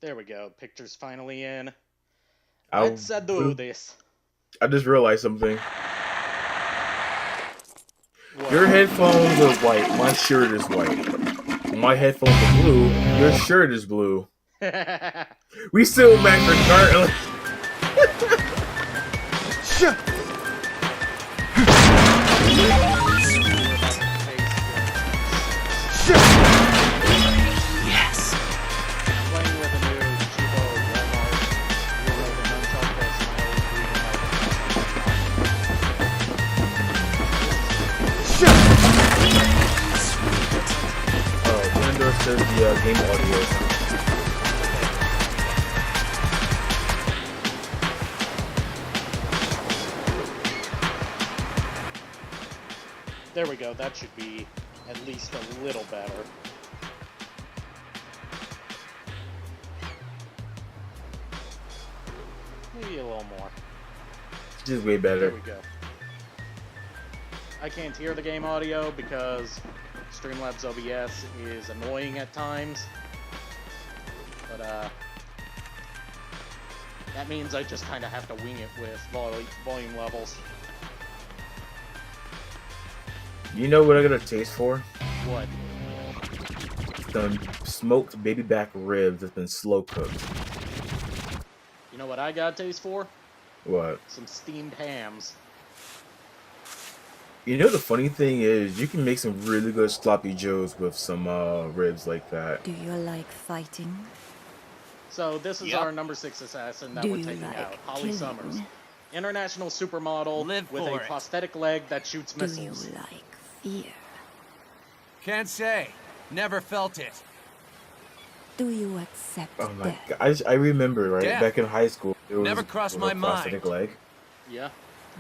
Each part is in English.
There we go. Picture's finally in. I Let's do this. I just realized something. What? Your headphones are white. My shirt is white. My headphones are blue. Your shirt is blue. We still match regardless. Shut. Yes. Playing with a new Chibo Walmart Euro the nunchuck that's Windows says the game audio. There we go. That should be at least a little better. Maybe a little more. Just way There better. we go. I can't hear the game audio because Streamlabs OBS is annoying at times. But, that means I just kind of have to wing it with volume levels. You know what I got a taste for? What? Some smoked baby back ribs that's been slow cooked. You know what I got a taste for? What? Some steamed hams. You know the funny thing is, you can make some really good sloppy joes with some ribs like that. Do you like fighting? So this is Yep. our number 6 assassin that Do we're you taking like out, Holly killing? Summers. International supermodel Live with for a it. prosthetic leg that shoots Do missiles. you like fear? Can't say. Never felt it. Do you accept Oh my death? god! I remember right Yeah. back in high school. There was Never crossed a my prosthetic mind. leg, Yeah.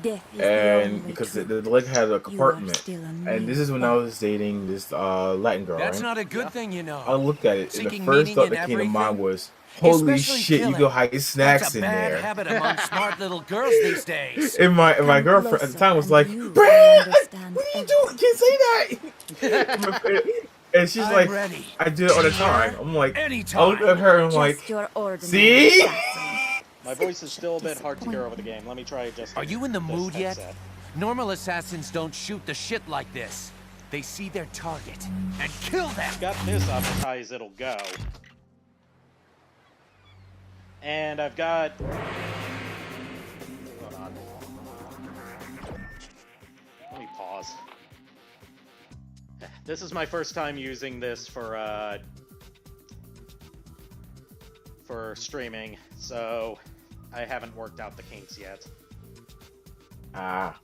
Death is the and only because truth. the leg had a You are compartment, still a and this mere is when I body. was dating this Latin girl. That's right? not a good Yeah. thing, you know. I looked at it, and the Seeking first meaning thought in that came to mind everything, was, "Holy especially shit! You killing. go hide snacks That's a in bad there." habit among smart little girls these days. And my Come girlfriend at the closer time was and like, you "Brad, will understand what are you doing? Can't say that." And she's I'm like, ready. "I do it all the time." I'm like, I Anytime. look at her and I'm Just like, your ordinary "See?" assassin. My voice is still a bit hard to hear over the game. Let me try adjusting. Are you in the this mood yet? headset. Normal assassins don't shoot the shit like this. They see their target and kill them. Got this up as high as it'll go. And I've got... Hold on. Let me pause. This is my first time using this for streaming, so I haven't worked out the kinks yet. "Ah."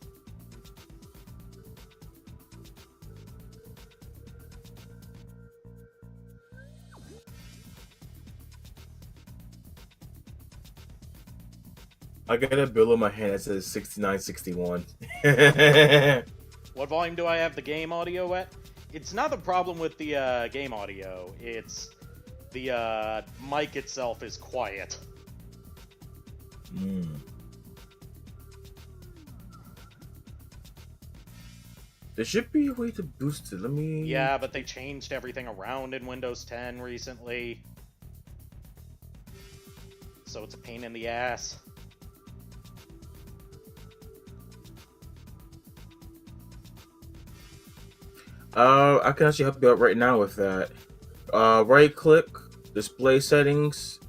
I got a bill in my hand that says 6961. What volume do I have the game audio at? It's not the problem with the game audio. It's the mic itself is quiet. There should be a way to boost it. Let me. Yeah, but they changed everything around in Windows 10 recently. So it's a pain in the ass. I can actually help you out right now with that. Right click, display settings,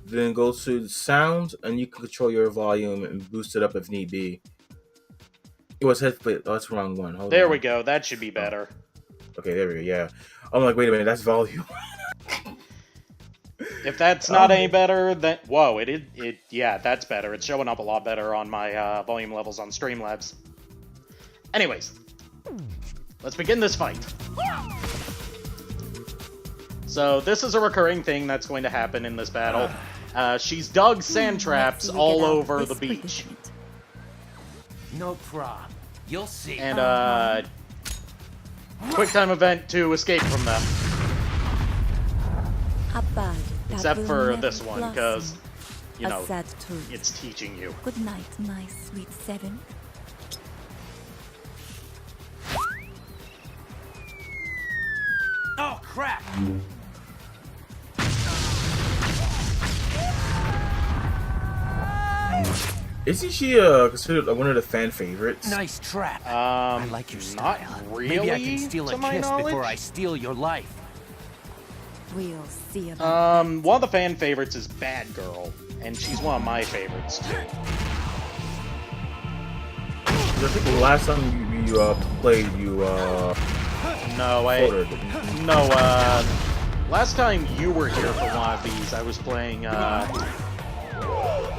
then go to sound, and you can control your volume and boost it up if need be. It was headplate. Oh, that's the wrong one. Hold There on. we go. That should be better. Okay, there we go. Yeah. I'm like, wait a minute, that's volume. If that's not any better, then... Whoa, yeah, that's better. It's showing up a lot better on my volume levels on Streamlabs. Anyways, let's begin this fight. So this is a recurring thing that's going to happen in this battle. She's dug sand traps Let's see you all get out of over this the beach. predicament. No prob. You'll see. And, quick time event to escape from them. A bud that Except will for never this one, blossom. because, you A know, sad truth. it's teaching you. Good night, my sweet seven. Oh crap! Isn't she considered one of the fan favorites? Nice trap. I like your style. Not really. Maybe I can steal to a my kiss knowledge. before I steal your life. We'll see about One of the fan favorites is Bad Girl, and she's one of my favorites too. I think the last time you played, you ordered it. No, last time you were here for one of these, I was playing, No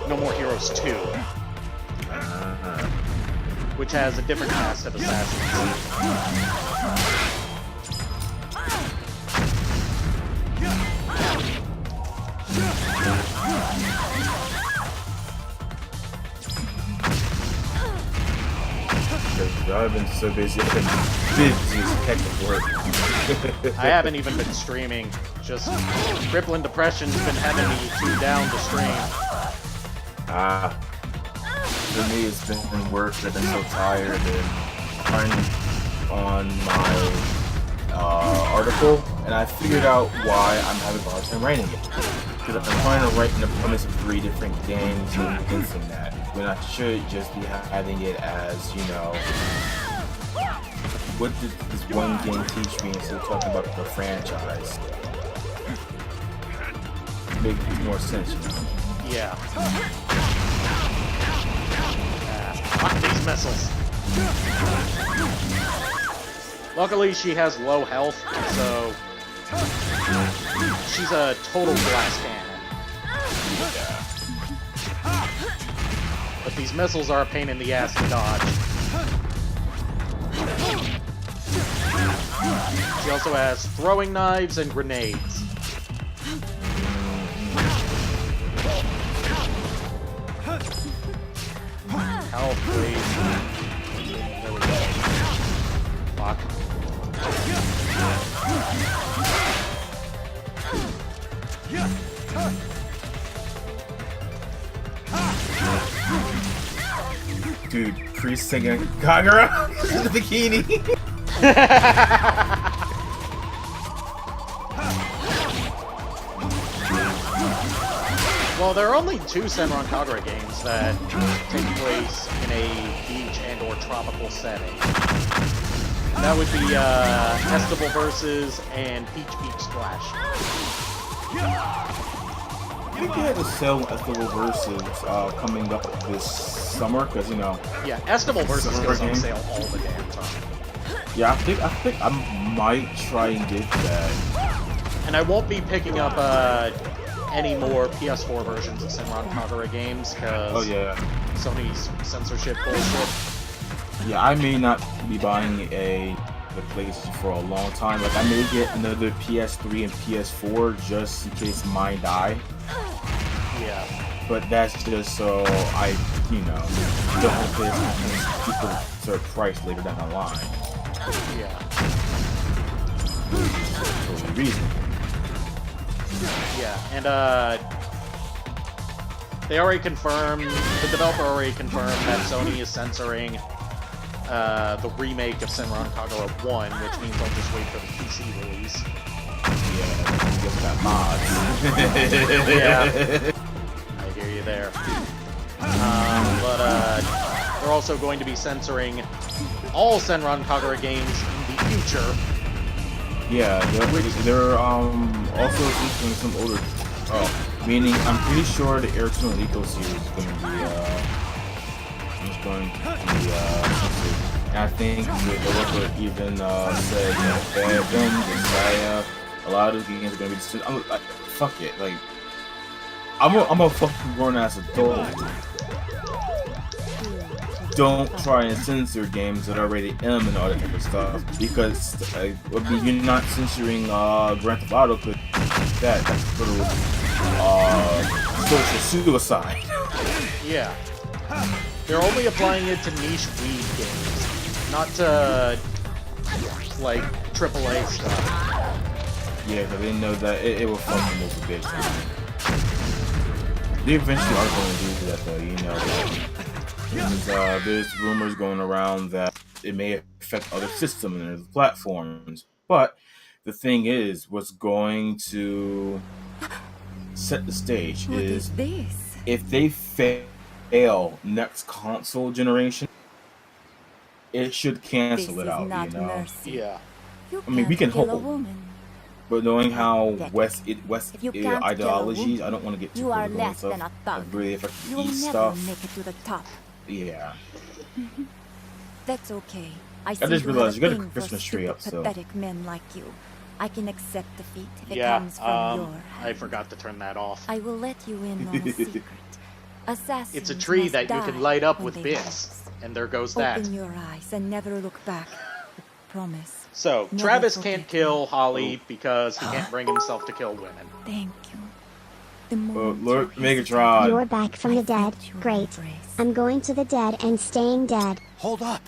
More Heroes 2, which has a different cast of assassins. I've been so busy. I've been busy as heck at work. I haven't even been streaming. Just crippling depression's been having me too down to stream. For me, it's been work. I've been so tired, and I'm on my article, and I figured out why I'm having a hard time writing it. Because I'm trying to write in the premise of 3 different games and this and that, when I should just be having it as, you know, what did this one game teach me instead of talking about the franchise? Makes more sense, you know? Yeah. Fuck these missiles. Luckily, she has low health, so she's a total glass cannon. But these missiles are a pain in the ass to dodge. She also has throwing knives and grenades. Health, please. There we go. Fuck. Dude, Priest singing Kagura in the bikini. Well, there are only 2 Senran Kagura games that take place in a beach and or tropical setting. That would be Estival Versus and Peach Beach Splash. I think they had to sell Estival Versus coming up this summer, because, you know... Yeah, Estival Versus Summer goes on game. sale all the damn time. Yeah, I think I might try and get that. And I won't be picking up any more PS4 versions of Senran Kagura games, because Oh yeah. Sony's censorship bullshit. Yeah, I may not be buying the PlayStation for a long time. Like, I may get another PS3 and PS4 just in case mine die. Yeah. But that's just so I, you know, don't have this super sort of price later down the line. Yeah. Totally reasonable. Yeah, and they already confirmed, the developer already confirmed that Sony is censoring the remake of Senran Kagura 1, which means I'll just wait for the PC release. Yeah, just got mods. Yeah, I hear you there. But they're also going to be censoring all Senran Kagura games in the future. Yeah, they're also featuring some older. Meaning I'm pretty sure the Airtune and Eco series is going to be censored. And I think the developer even said that Venom, Messiah, a lot of those games are going to be censored. I'm like, fuck it, like I'm a fucking grown ass adult. Don't try and censor games that are rated M and all that type of stuff, because you're not censoring Grand Theft Auto, because that's sort of social suicide. Yeah. They're only applying it to niche weed games, not to, like, AAA stuff. Yeah, because they know that it will fucking move a bitch. They eventually are going to do that, though, you know. There's rumors going around that it may affect other systems and other platforms, but the thing is, what's going to set the stage What is is this? if they fail next console generation, it should This cancel is it out, not you know. mercy. Yeah. You I mean, we can't can kill a hope. woman. But knowing how Get it. West If you can't kill a ideologies, woman, I don't want to get too you are political and less stuff. than a thug. Like, really affect the You'll East never stuff. make it to the top. Yeah. That's okay. I just seem to realized have you got a thing for Christmas tree stupid, up, so- pathetic men like you. I can accept defeat if it Yeah, comes from your I hand. forgot to turn that off. I will let you in on a secret. Assassins It's a tree must that you die can light up when with they bits, rise. and there goes that. Open your eyes and never look back. Promise. So, Never Travis forget can't kill me. Holly because he can't bring himself to kill women. Thank you. The But moment Lord you Megatron. You're back from the dead. felt your Great. embrace. I'm going to the dead and staying dead. Hold up!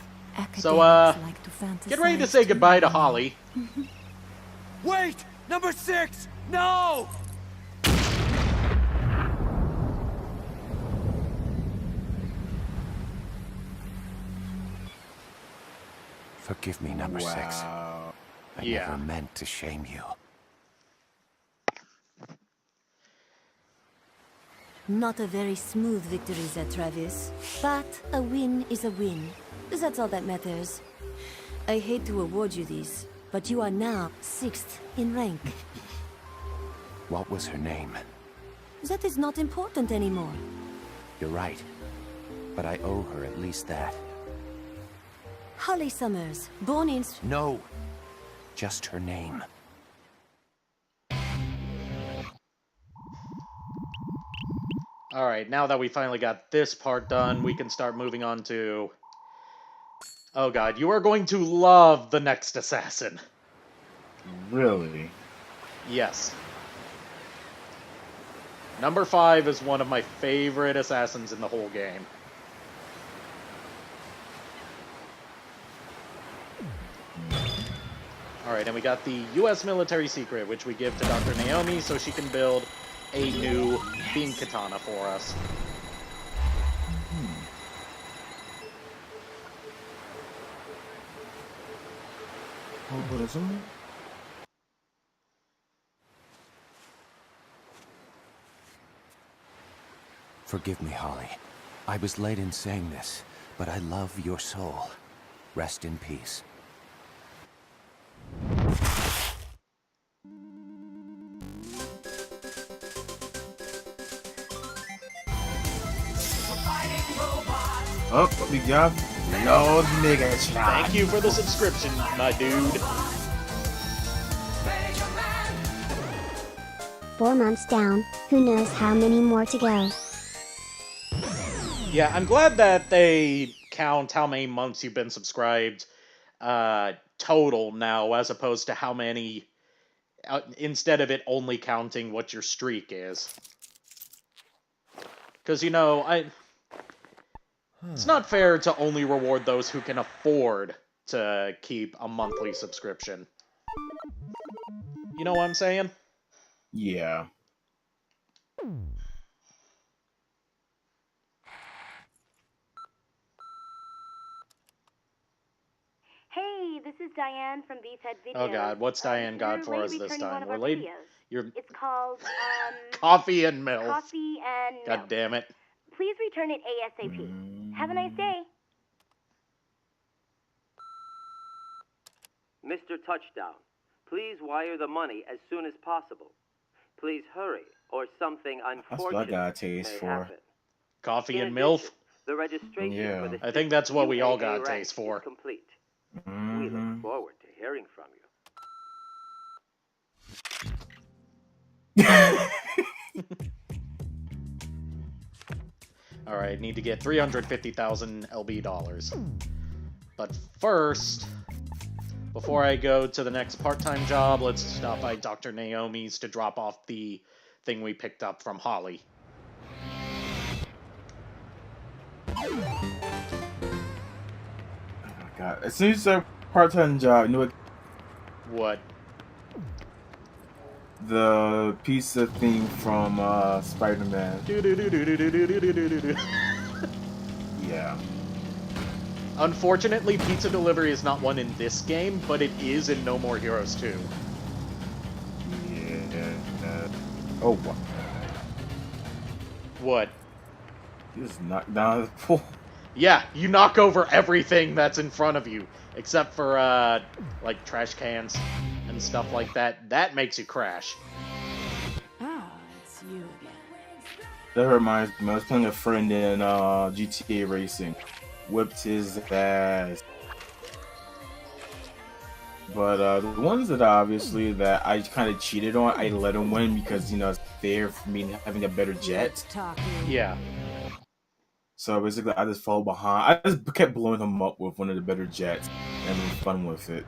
So, Academics like to Get ready to fantasize say too goodbye to long. Holly. Wait! Number 6! No! Forgive me, number 6. Wow. I Yeah. never meant to shame you. Not a very smooth victory, there, Travis. But a win is a win. That's all that matters. I hate to award you this, but you are now 6th in rank. What was her name? That is not important anymore. You're right. But I owe her at least that. Holly Summers, born in... No! Just her name. Alright, now that we finally got this part done, we can start moving on to... Oh god, you are going to love the next assassin. Really? Yes. Number 5 is one of my favorite assassins in the whole game. Alright, and we got the U.S. military secret, which we give to Dr. Naomi so she can build a new beam katana for us. Oh, Buddhism? Forgive me, Holly. I was late in saying this, but I love your soul. Rest in peace. Oh, what we got? Lord Megatron. Thank you for the subscription, my dude. 4 months down. Who knows how many more to go. Yeah, I'm glad that they count how many months you've been subscribed total now, as opposed to how many, instead of it only counting what your streak is. Because, you know, it's not fair to only reward those who can afford to keep a monthly subscription. You know what I'm saying? Yeah. Hey, this is Diane from Beefhead Videos. Oh god, what's Diane got We're for late us this returning one time? of We're our late. videos. You're It's called, coffee and milk. Coffee and God Milk. damn it. Please return it ASAP. Have a nice day. Mr. Touchdown, please wire the money as soon as possible. Please hurry, or something That's unfortunate what I got a taste may for. happen. Coffee In and milk. addition, the registration Yeah. for the I think that's what we all UAA got a rank taste for. is complete. We Mm-hmm. look forward to hearing from you. Alright, need to get 350,000 LB dollars. But first, before I go to the next part-time job, let's stop by Dr. Naomi's to drop off the thing we picked up from Holly. Oh my god. As soon as a part-time job, you know what? What? The pizza theme from Spider-Man. Do-do-do-do-do-do-do-do-do-do. Yeah. Unfortunately, pizza delivery is not one in this game, but it is in No More Heroes 2. Yeah. Oh, wow. What? You just knocked down the pool. Yeah, you knock over everything that's in front of you, except for, like, trash cans and stuff like that. That makes you crash. Ah, it's you again. That reminds me, I was playing a friend in GTA Racing. Whipped his ass. But the ones that obviously that I kind of cheated on, I let him win because, you know, it's fair for me having a better jet. Yeah. So basically, I just fell behind. I just kept blowing him up with one of the better jets and having fun with it.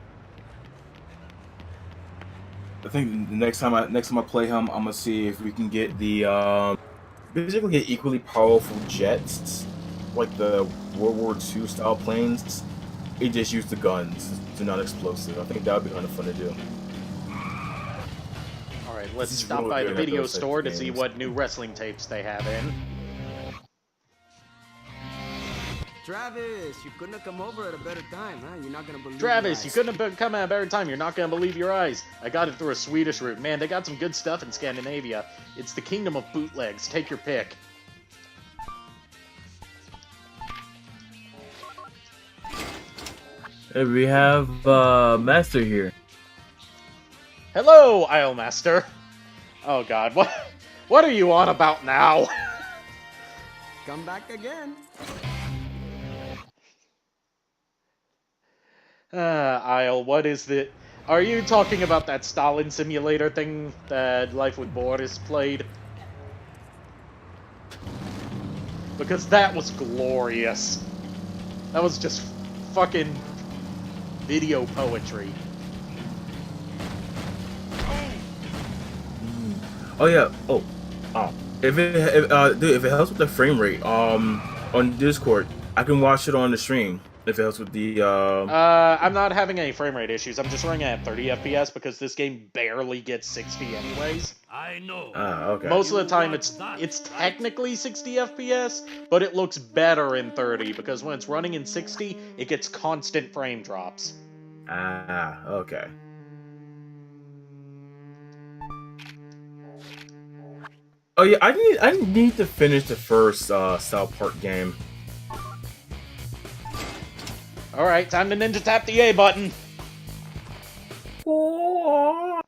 I think the next time I play him, I'm gonna see if we can get the basically get equally powerful jets, like the World War II style planes. It just use the guns to non-explosive. I think that would be kind of fun to do. Alright, let's This is stop really by the good at video those types store of to see games. what new wrestling tapes they have in. Travis, you couldn't have come over at a better time, huh? You're not gonna believe Travis, your you eyes. couldn't have come at a better time. You're not going to believe your eyes. I got it through a Swedish route. Man, they got some good stuff in Scandinavia. It's the kingdom of bootlegs. Take your pick. Hey, we have Master here. Hello, Islemaster. Oh god, what are you on about now? Come back again. Isle, what is the... Are you talking about that Stalin simulator thing that Life with Boris played? Because that was glorious. That was just fucking video poetry. Oh yeah. Oh. Dude, if it helps with the frame rate, on Discord, I can watch it on the stream. If it helps with the I'm not having any frame rate issues. I'm just running at 30 FPS because this game barely gets 60 anyways. I know. Okay. Most of the time it's technically 60 FPS, but it looks better in 30 because when it's running in 60, it gets constant frame drops. Okay. Oh yeah, I need to finish the first South Park game. Alright, time to ninja tap the A button. Oh.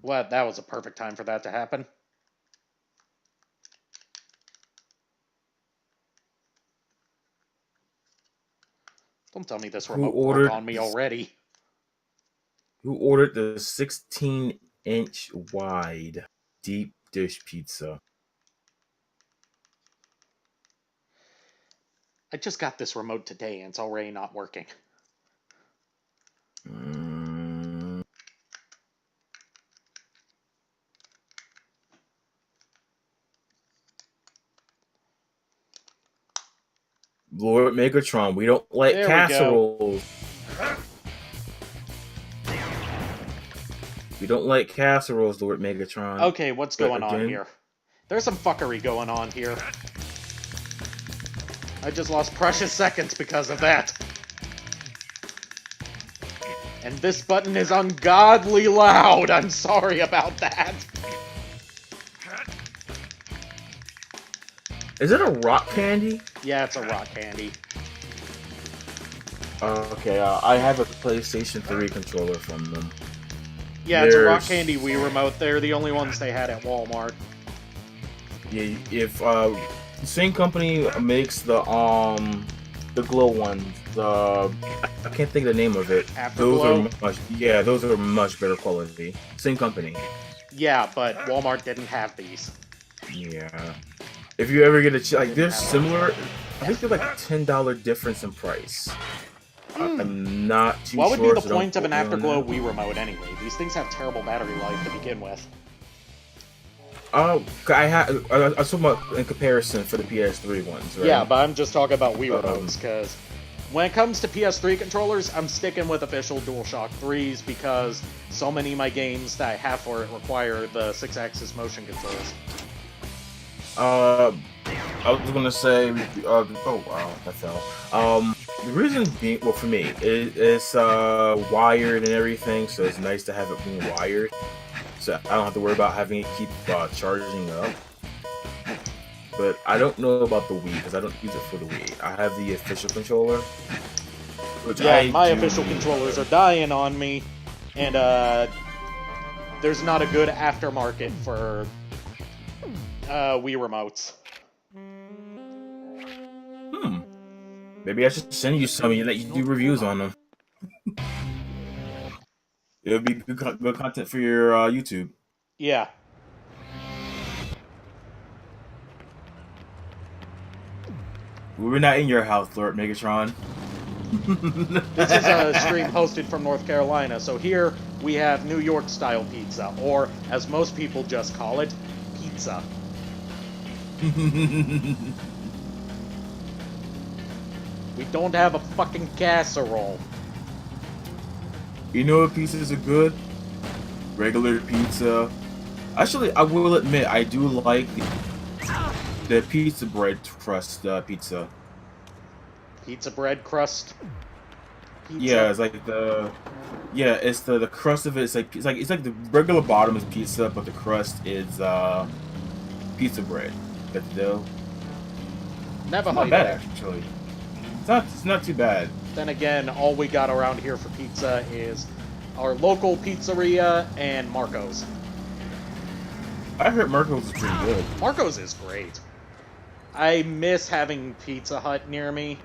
Well, that was a perfect time for that to happen. Don't tell me this remote broke on me already. Who ordered the 16-inch wide deep dish pizza? I just got this remote today and it's already not working. Lord Megatron, we don't like There we casseroles. We don't like casseroles, Lord Megatron. Okay, what's going on Again? here? There's some fuckery going on here. I just lost precious seconds because of that. And this button is ungodly loud. I'm sorry about that. Is it a rock candy? Yeah, it's a rock candy. Okay, I have a PlayStation 3 controller from them. Yeah, it's a rock candy Wii remote. They're the only ones they had at Walmart. Yeah, if the same company makes the glow one, I can't think of the name of it. Afterglow? Those are much better quality. Same company. Yeah, but Walmart didn't have these. Yeah. If you ever get a they're similar. I think they're like $10 difference in price. I'm not too What sure. would be the so don't point of an quote me on Afterglow that. Wii remote anyway? These things have terrible battery life to begin with. I saw about in comparison for the PS3 ones, right? Yeah, but I'm just talking about Wii remotes, because when it comes to PS3 controllers, I'm sticking with official DualShock 3s because so many of my games that I have for it require the 6-axis motion controls. I was gonna say, oh wow, that fell. The reason being, well, for me, it's wired and everything, so it's nice to have it being wired, so I don't have to worry about having it keep charging up. but I don't know about the Wii because I don't use it for the Wii. I have the official controller. Which Yeah, my official controllers are dying on me, and there's not a good aftermarket for Wii remotes. Maybe I should send you some and let you do reviews on them. It'll be good content for your YouTube. Yeah. We're not in your house, Lord Megatron. This is a stream hosted from North Carolina, so here we have New York style pizza, or as most people just call it, pizza. We don't have a fucking casserole. You know what pizzas are good? Regular pizza. Actually, I will admit, I do like the pizza bread crust pizza. Pizza bread crust pizza? Yeah, it's like it's the crust of it. It's like the regular bottom is pizza, but the crust is pizza bread. Got the dough. Never Not heard bad that. actually. It's not too bad. Then again, all we got around here for pizza is our local pizzeria and Marco's. I heard Marco's is pretty good. Marco's is great. I miss having Pizza Hut near me,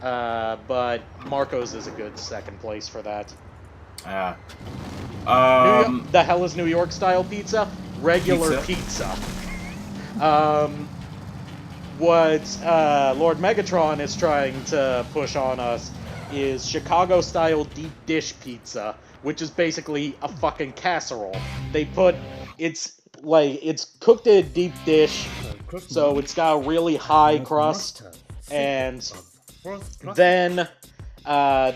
but Marco's is a good second place for that. The hell is New York style pizza? Regular pizza. What Lord Megatron is trying to push on us is Chicago style deep dish pizza, which is basically a fucking casserole. It's cooked in a deep dish, so it's got a really high crust, and then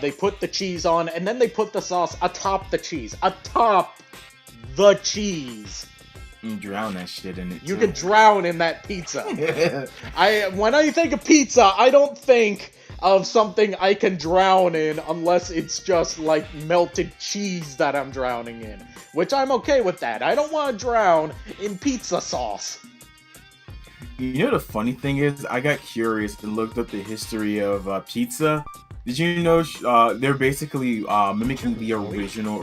they put the cheese on, and then they put the sauce atop the cheese. Atop the cheese. You drown that shit in it. You can drown in that pizza. When I think of pizza, I don't think of something I can drown in unless it's just like melted cheese that I'm drowning in. Which I'm okay with that. I don't want to drown in pizza sauce. You know the funny thing is, I got curious and looked up the history of pizza. Did you know they're basically mimicking the original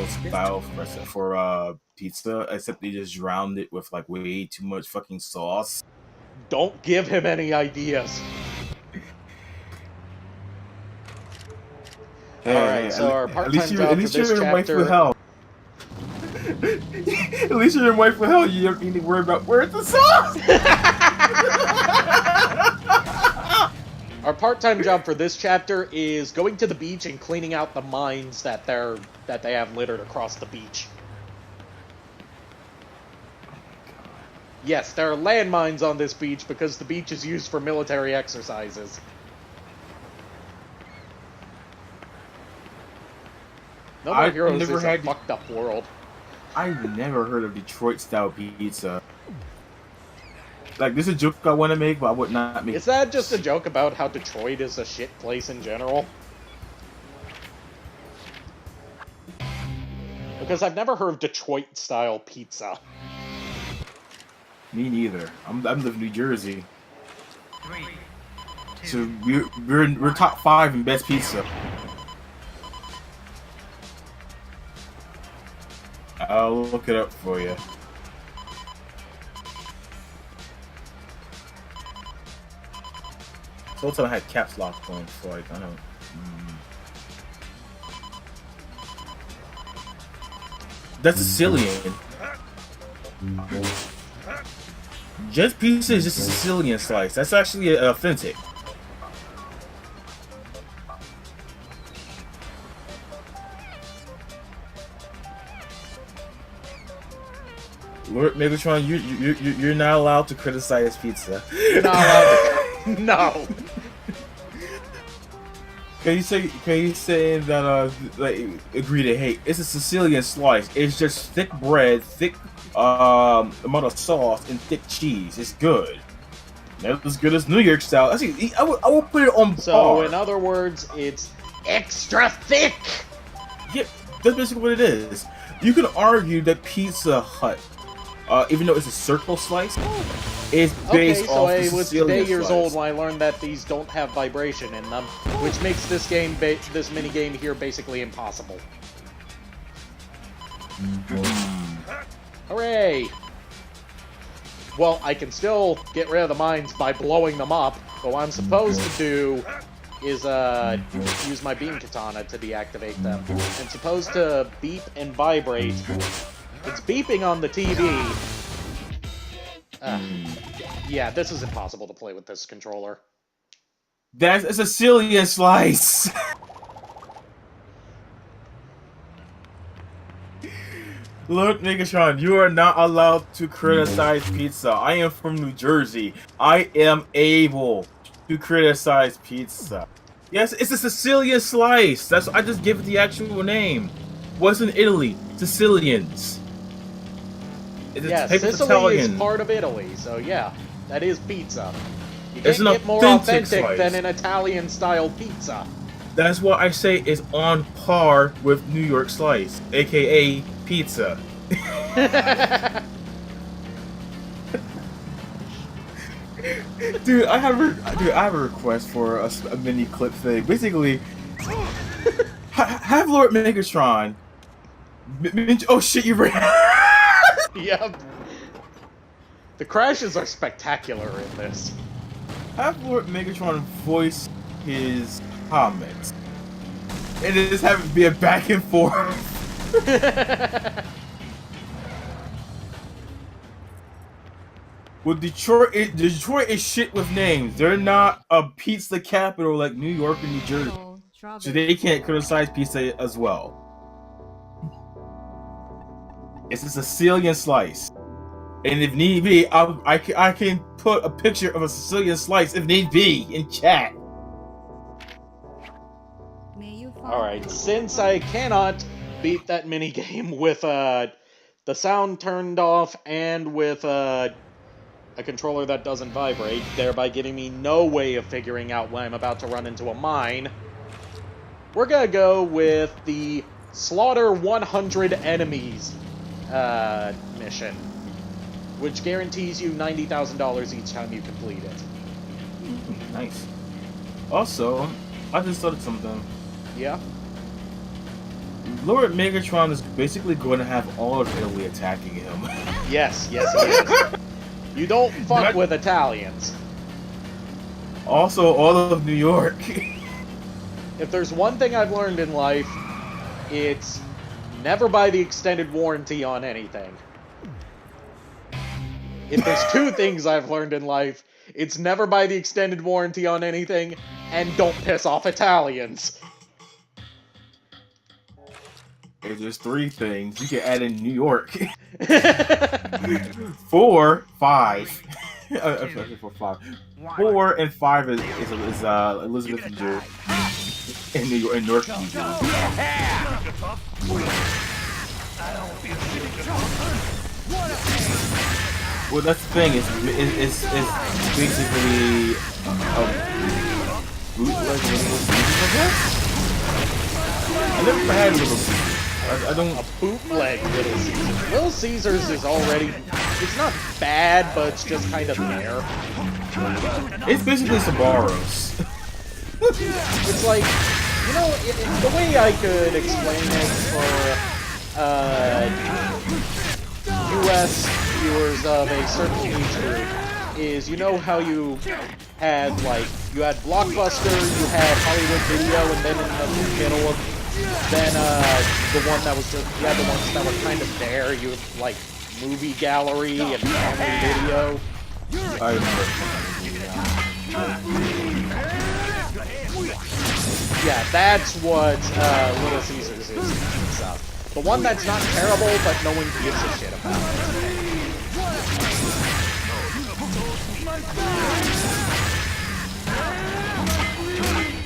style for pizza, except they just drowned it with like way too much fucking sauce. Don't give him any ideas. Alright, so our part-time job for this chapter... At least you're in wife for hell, you don't need to worry about where's the sauce! Our part-time job for this chapter is going to the beach and cleaning out the mines that they have littered across the beach. Yes, there are landmines on this beach because the beach is used for military exercises. No More Heroes is a fucked up world. I've never heard of Detroit-style pizza. Like, this is a joke I want to make, but I would not make. Is that just a joke about how Detroit is a shit place in general? Because I've never heard of Detroit-style pizza. Me neither. I'm live in New Jersey. So we're top 5 in best pizza. I'll look it up for you. So also I had caps lock on, so like I don't. That's Sicilian. Just pizza is just a Sicilian slice. That's actually authentic. Lord Megatron, you're not allowed to criticize pizza. You're not allowed to. No. Can you say that like agree to hate? It's a Sicilian slice. It's just thick bread, thick amount of sauce, and thick cheese. It's good. Not as good as New York style. Actually, I would put it on par. So in other words, it's extra thick. Yeah, that's basically what it is. You can argue that Pizza Hut even though it's a circle slice, it's Okay, based so off the I was Sicilian today years slice. old when I learned that these don't have vibration in them, which makes this game, this mini game here, basically impossible. Hooray! Well, I can still get rid of the mines by blowing them up, but what I'm supposed to do is use my beam katana to deactivate them. I'm supposed to beep and vibrate. It's beeping on the TV. Yeah, this is impossible to play with this controller. That's a Sicilian slice! Look, Megatron, you are not allowed to criticize pizza. I am from New Jersey. I am able to criticize pizza. Yes, it's a Sicilian slice. I just give it the actual name. What's in Italy? Sicilians. It's Yeah, a type of Sicily Italian. is part of Italy, so yeah, that is pizza. You It's can't an get more authentic authentic slice. than an Italian-style pizza. That's what I say is on par with New York slice, aka pizza. Dude, I have a request for a mini clip thing. Basically, have Lord Megatron. Oh shit, you ran. Yep. The crashes are spectacular in this. Have Lord Megatron voice his comments, and just have it be a back and forth. Well, Detroit is shit with names. They're not a pizza capital like New York and New Jersey, so they can't criticize pizza as well. It's a Sicilian slice, and if need be, I can put a picture of a Sicilian slice if need be in chat. Alright, since I cannot beat that minigame with the sound turned off and with a controller that doesn't vibrate, thereby giving me no way of figuring out when I'm about to run into a mine, we're gonna go with the Slaughter 100 Enemies mission, which guarantees you $90,000 each time you complete it. Nice. Also, I just thought of something. Yeah? Lord Megatron is basically going to have all of Italy attacking him. Yes, he is. You don't fuck with Italians. Also, all of New York. If there's one thing I've learned in life, it's never buy the extended warranty on anything. If there's two things I've learned in life, it's never buy the extended warranty on anything, and don't piss off Italians. If there's three things, you can add in New York. 4, 5. 4 and 5 is Elizabeth and Drew in New York, in North New Jersey. Well, that's the thing. It's basically a bootleg Little Caesars, I guess. I never had Little Caesars. I don't. A bootleg Little Caesars. Little Caesars is already. It's not bad, but it's just kind of there. It's basically Sbarro's. It's like, you know, the way I could explain it for US viewers of a certain age group is, you know how you had, like, you had Blockbuster, you had Hollywood Video, and then in the middle of, then the one that was just, you had the ones that were kind of there, you had, like, Movie Gallery and Family Video. I remember. Yeah, that's what Little Caesars is in pizza. The one that's not terrible, but no one gives a shit about.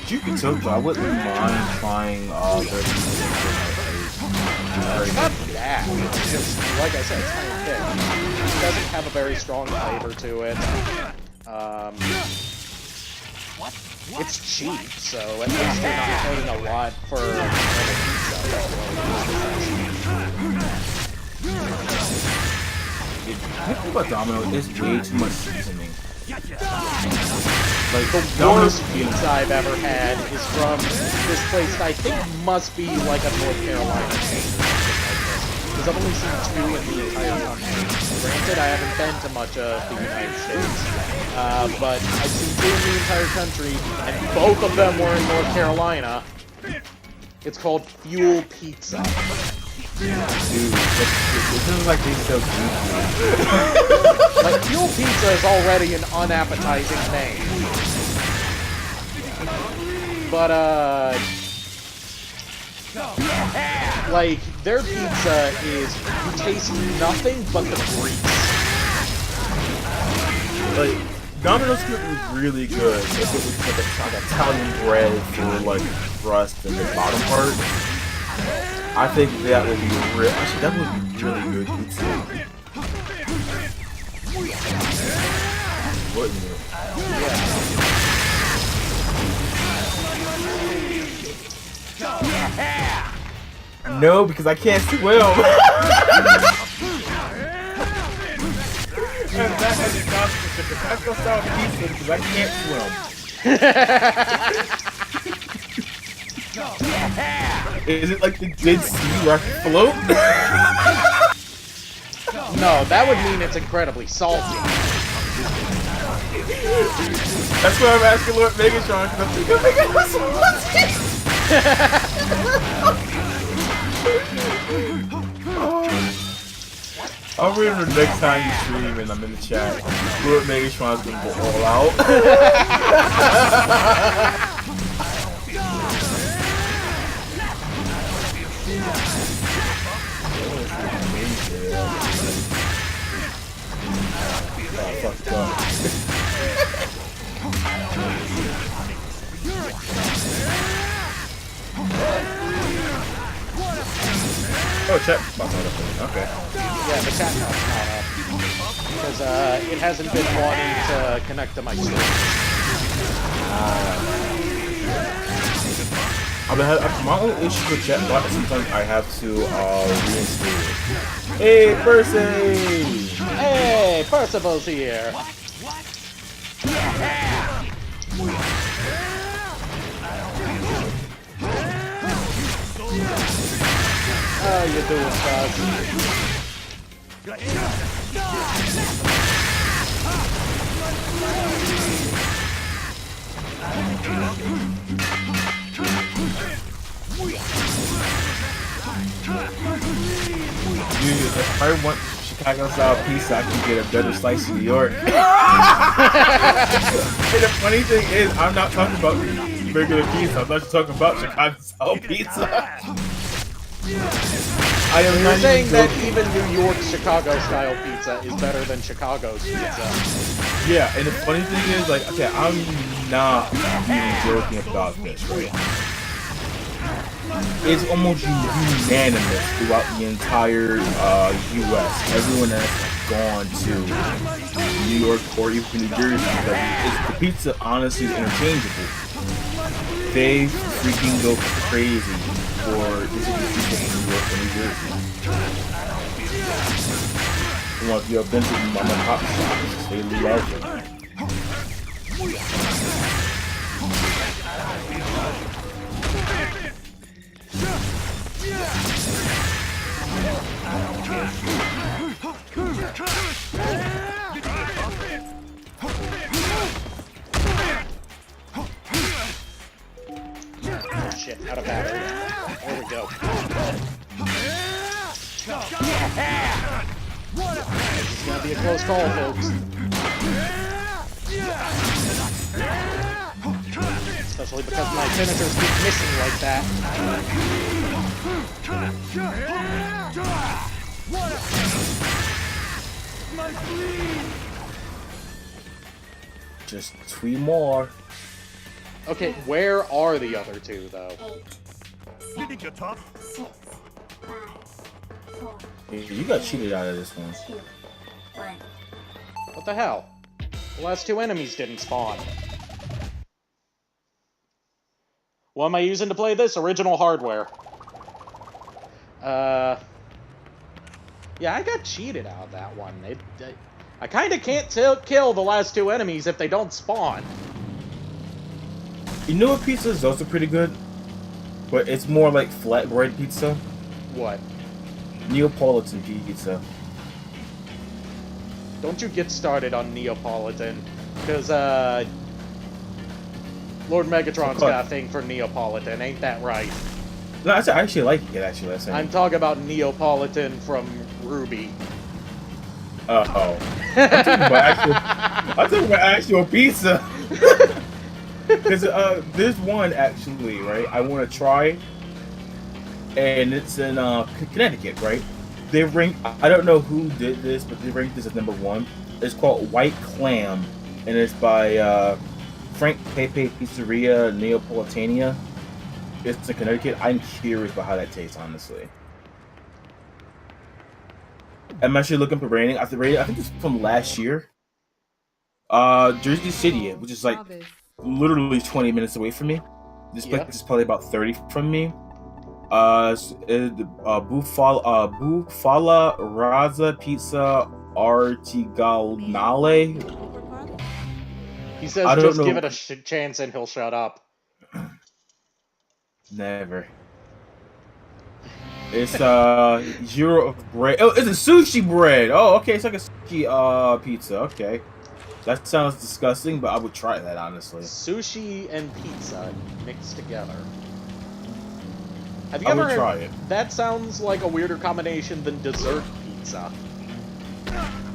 You can tell, I wouldn't mind trying their It's not bad. It's just, like I said, it's kind of thick. It doesn't have a very strong flavor to it. It's cheap, so at least they're not paying a lot for pizza. I think about Domino's, there's way too much seasoning. Like The Domino's worst pizza I've ever had is from this place that I think must be like a North Carolina chain or something like this. Because I've only seen 2 in the entire country. Granted, I haven't been to much of the United States, but I've seen 2 in the entire country, and both of them were in North Carolina. It's called Fuel Pizza. Dude, this is like they sell juice. Like, Fuel Pizza is already an unappetizing name. But, like, their pizza is, you taste nothing but the grease. Like, Domino's could be really good if it was like Italian bread for like crust and the bottom part. I think that would be real. Actually, that would be really good pizza. Wouldn't it? Yeah. No, because I can't swim. And that has a consequence. That's gonna start pizza because I can't swim. Is it like the Dead Sea where I float? No, that would mean it's incredibly salty. That's why I'm asking Lord Megatron, because I'm thinking Megatron's salty. I'll read him the next time you stream and I'm in the chat. Lord Megatron's gonna go all out. Fucked up. Oh, chat box not up. Okay. Yeah, the chat box not up. Because it hasn't been wanting to connect to my stream. My only issue with chat box is sometimes I have to reinstate it. Hey, Percy! Hey, Percival's here! How you doing, Buzz? Dude, if I want Chicago-style pizza, I can get a better slice of New York. And the funny thing is, I'm not talking about regular pizza. I'm not just talking about Chicago-style pizza. I am You're not saying even that even New York Chicago-style pizza is better than Chicago's pizza. Yeah, and the funny thing is, like, okay, I'm not even joking about this, right? It's almost unanimous throughout the entire U.S. Everyone that's gone to New York or even New Jersey, the pizza honestly is interchangeable. They freaking go crazy for this pizza in New York or New Jersey. Well, if you have been to mom and pop shops, they love it. Oh shit, out of battery. There we go. This is gonna be a close call, folks. Especially because my finishers keep missing like that. Just 3 more. Okay, where are the other 2, though? You think you're tough? You got cheated out of this one. What the hell? The last 2 enemies didn't spawn. What am I using to play this? Original hardware. Yeah, I got cheated out of that one. I kind of can't kill the last two enemies if they don't spawn. You know what pizza is also pretty good? But it's more like flatbread pizza. What? Neapolitan pizza. Don't you get started on Neapolitan, because Lord Megatron's got a thing for Neapolitan, ain't that right? No, I actually like it. Actually, I'm talking about Neapolitan from Ruby. Uh-oh. I'm talking about actual pizza. Because there's one actually, right? I want to try, and it's in Connecticut, right? They rank. I don't know who did this, but they ranked this as #1. It's called White Clam, and it's by Frank Pepe Pizzeria Neapolitania. It's in Connecticut. I'm curious about how that tastes, honestly. I'm actually looking for rating. After rating, I think it's from last year. Jersey City, which is like literally 20 minutes away from me. This place is probably about 30 from me. Bufala Raza Pizza Artigianale. He says just give it a chance and he'll shut up. Never. It's gyro of bread. Oh, it's a sushi bread. Oh, okay, it's like a sushi pizza. Okay. That sounds disgusting, but I would try that, honestly. Sushi and pizza mixed together. Have you I ever would try it. That sounds like a weirder combination than dessert pizza.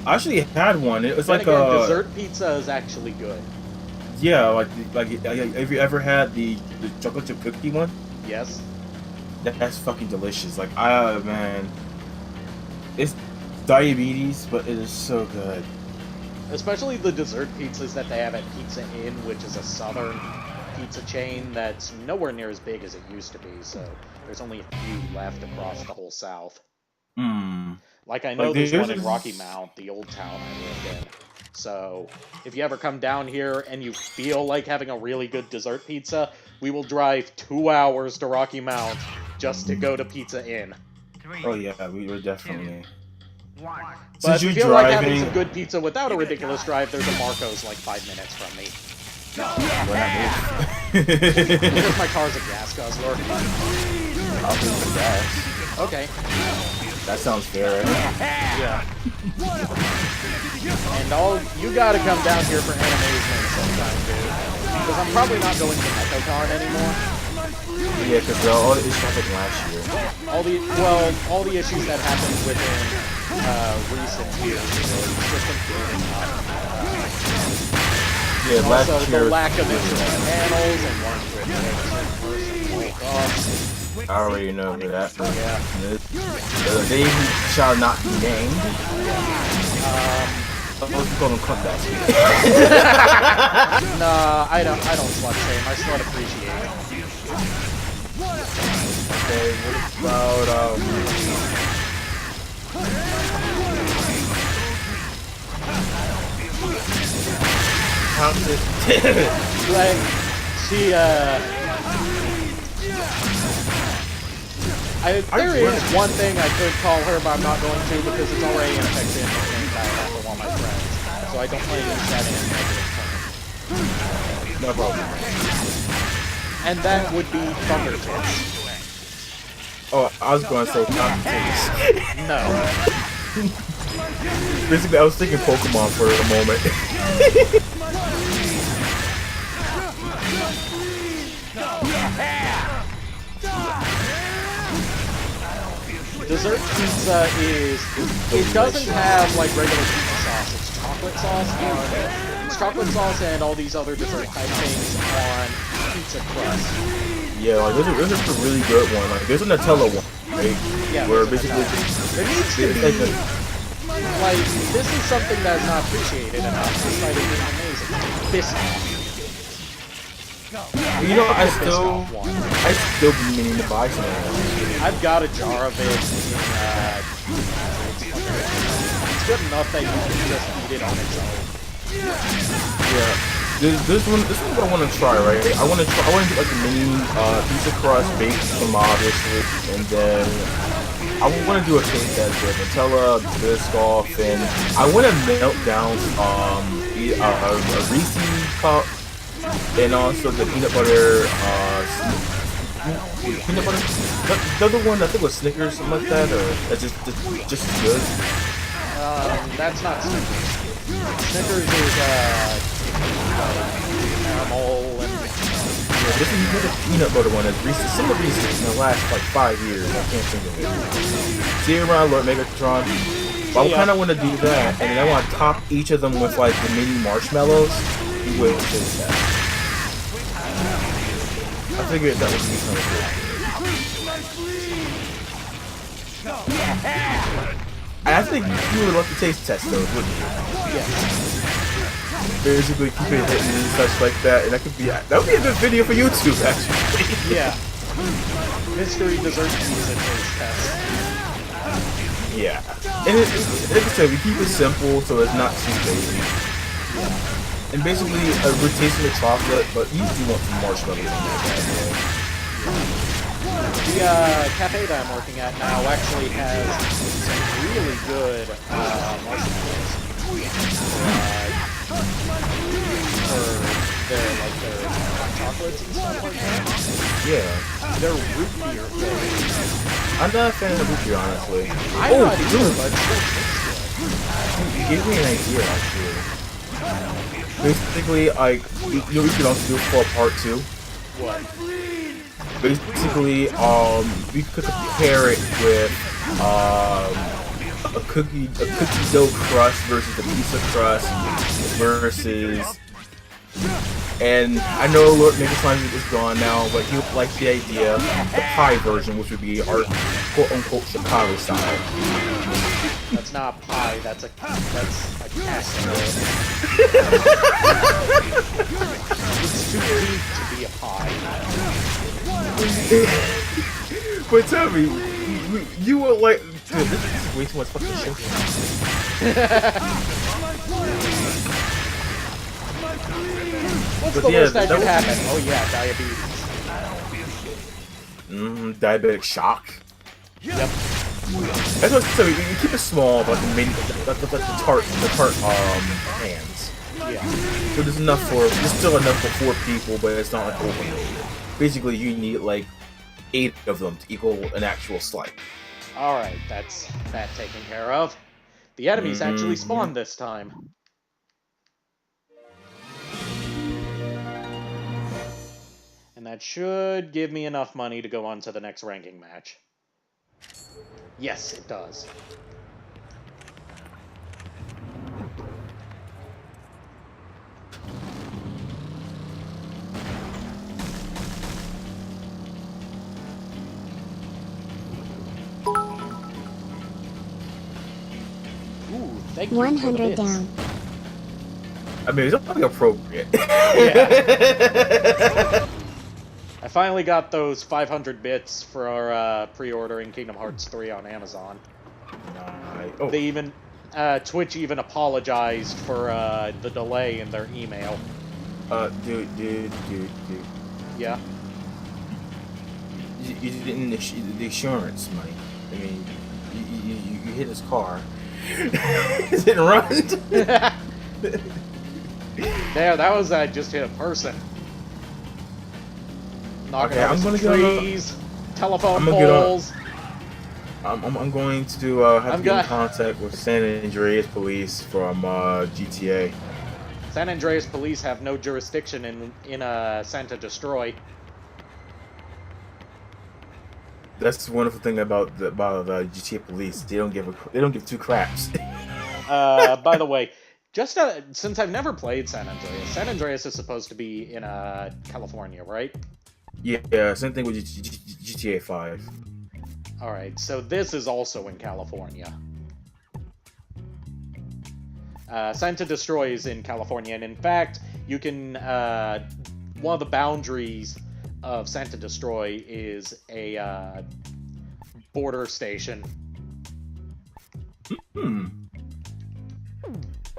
I actually had one. It was Then like again, a dessert pizza is actually good. Yeah, like have you ever had the chocolate chip cookie one? Yes. That's fucking delicious. Like, man, it's diabetes, but it is so good. Especially the dessert pizzas that they have at Pizza Inn, which is a southern pizza chain that's nowhere near as big as it used to be, so there's only a few left across the whole South. Like, I know Like, there's one there's- in Rocky Mount, the old town I lived in. So, if you ever come down here and you feel like having a really good dessert pizza, we will drive 2 hours to Rocky Mount just to go to Pizza Inn. Oh yeah, we were definitely. But if Since you you're feel like having driving, some good pizza without a ridiculous drive, there's a Marco's like 5 minutes from me. Because my car's a gas guzzler. I'll pay for gas. Okay. That sounds fair, right? Yeah. And you gotta come down here for Animation sometime, dude. Because I'm probably not going to MechoCon anymore. Yeah, because all the issues happened last year. All the issues that happened within recent years, really. System building up. Yeah, last also, year. the lack of interesting panels and ones with in person. I already know who that. Yeah. They who shall not be named. Let's call them cutbacks. Nah, I don't slut shame. I slut appreciate it. Okay, what about how's it? Like, she there is one thing I could call her, but I'm not going to because it's already in effect in the name that I have for all my friends. So I don't want to use that in a negative term. No problem. And that would be Thunder Tits. Oh, I was going to say Tits. No. Basically, I was thinking Pokemon for a moment. Dessert pizza it doesn't have like regular pizza sauce. It's chocolate sauce it's chocolate sauce and all these other dessert type things on pizza crust. Yeah, like there's a really good one. Like there's a Nutella one, right? Yeah, where basically there needs to be like this is something that's not appreciated enough despite it being amazing. Biscoff. You know, I still be meaning to buy some of that. I've got a jar of it in, it's good enough that you can just eat it on its own. Yeah. This one I want to try, right? I want to get like a mini pizza crust, baked some obviously, and then I want to do a taste test with Nutella, Biscoff, and I want to melt down a Reese's cup and also the peanut butter. Peanut butter. The other one I think was Snickers, something like that, or that's just as good. That's not Snickers. Snickers is caramel and. Yeah, this is another peanut butter one. It's Reese's. Some of Reese's in the last like 5 years. I can't think of it. See you around, Lord Megatron. But I kind of want to do that, and then I want to top each of them with like the mini marshmallows. You will taste that. I figured that would be kind of cool. I think you would love to taste test those, wouldn't you? Yeah. Basically keep it hitting and such like that, and that would be a good video for YouTube actually. Yeah. Mystery dessert cheese and taste test. Yeah. And like I said, we keep it simple so it's not too crazy. And basically, we're tasting the chocolate, but you do want some marshmallows in there. The cafe that I'm working at now actually has some really good marshmallows. For their chocolates and stuff like that. Yeah. They're root beer flavored. I'm not a fan of root beer, honestly. I'm not either, but it still tastes good. You gave me an idea, actually. Basically, you know what we could also do for part 2? What? Basically, we could pair it with a cookie dough crust versus a pizza crust versus. And I know Lord Megatron is gone now, but he would like the idea, the pie version, which would be our quote-unquote Chicago style. That's not pie, that's a casserole. It's too deep to be a pie. But tell me, you were like, dude, this is way too much fucking sugar. What's the worst that could happen? Oh yeah, diabetes. Diabetic shock. Yep. That's what so you keep it small, but the tart hands. Yeah. So there's still enough for 4 people, but it's not like overload. Basically, you need like 8 of them to equal an actual slice. All right, that's that taken care of. The enemies actually spawned this time. And that should give me enough money to go on to the next ranking match. Yes, it does. Ooh, thank you 100 down. I mean, it's only appropriate. Yeah. I finally got those 500 bits for pre-ordering Kingdom Hearts 3 on Amazon. Oh. They even Twitch even apologized for the delay in their email. Dude. Yeah. You didn't the insurance money. I mean, you hit his car. It didn't run. There, that was just hit a person. Knocking Okay, over I'm some gonna trees, telephone I'm gonna poles. I'm going to have to get in contact with San Andreas police from GTA. San Andreas police have no jurisdiction in Santa Destroy. That's the wonderful thing about the GTA police. They don't give 2 craps. By the way, just since I've never played San Andreas is supposed to be in California, right? Yeah, same thing with GTA 5. Alright, so this is also in California. Santa Destroy is in California, and in fact, you can, one of the boundaries of Santa Destroy is a, border station.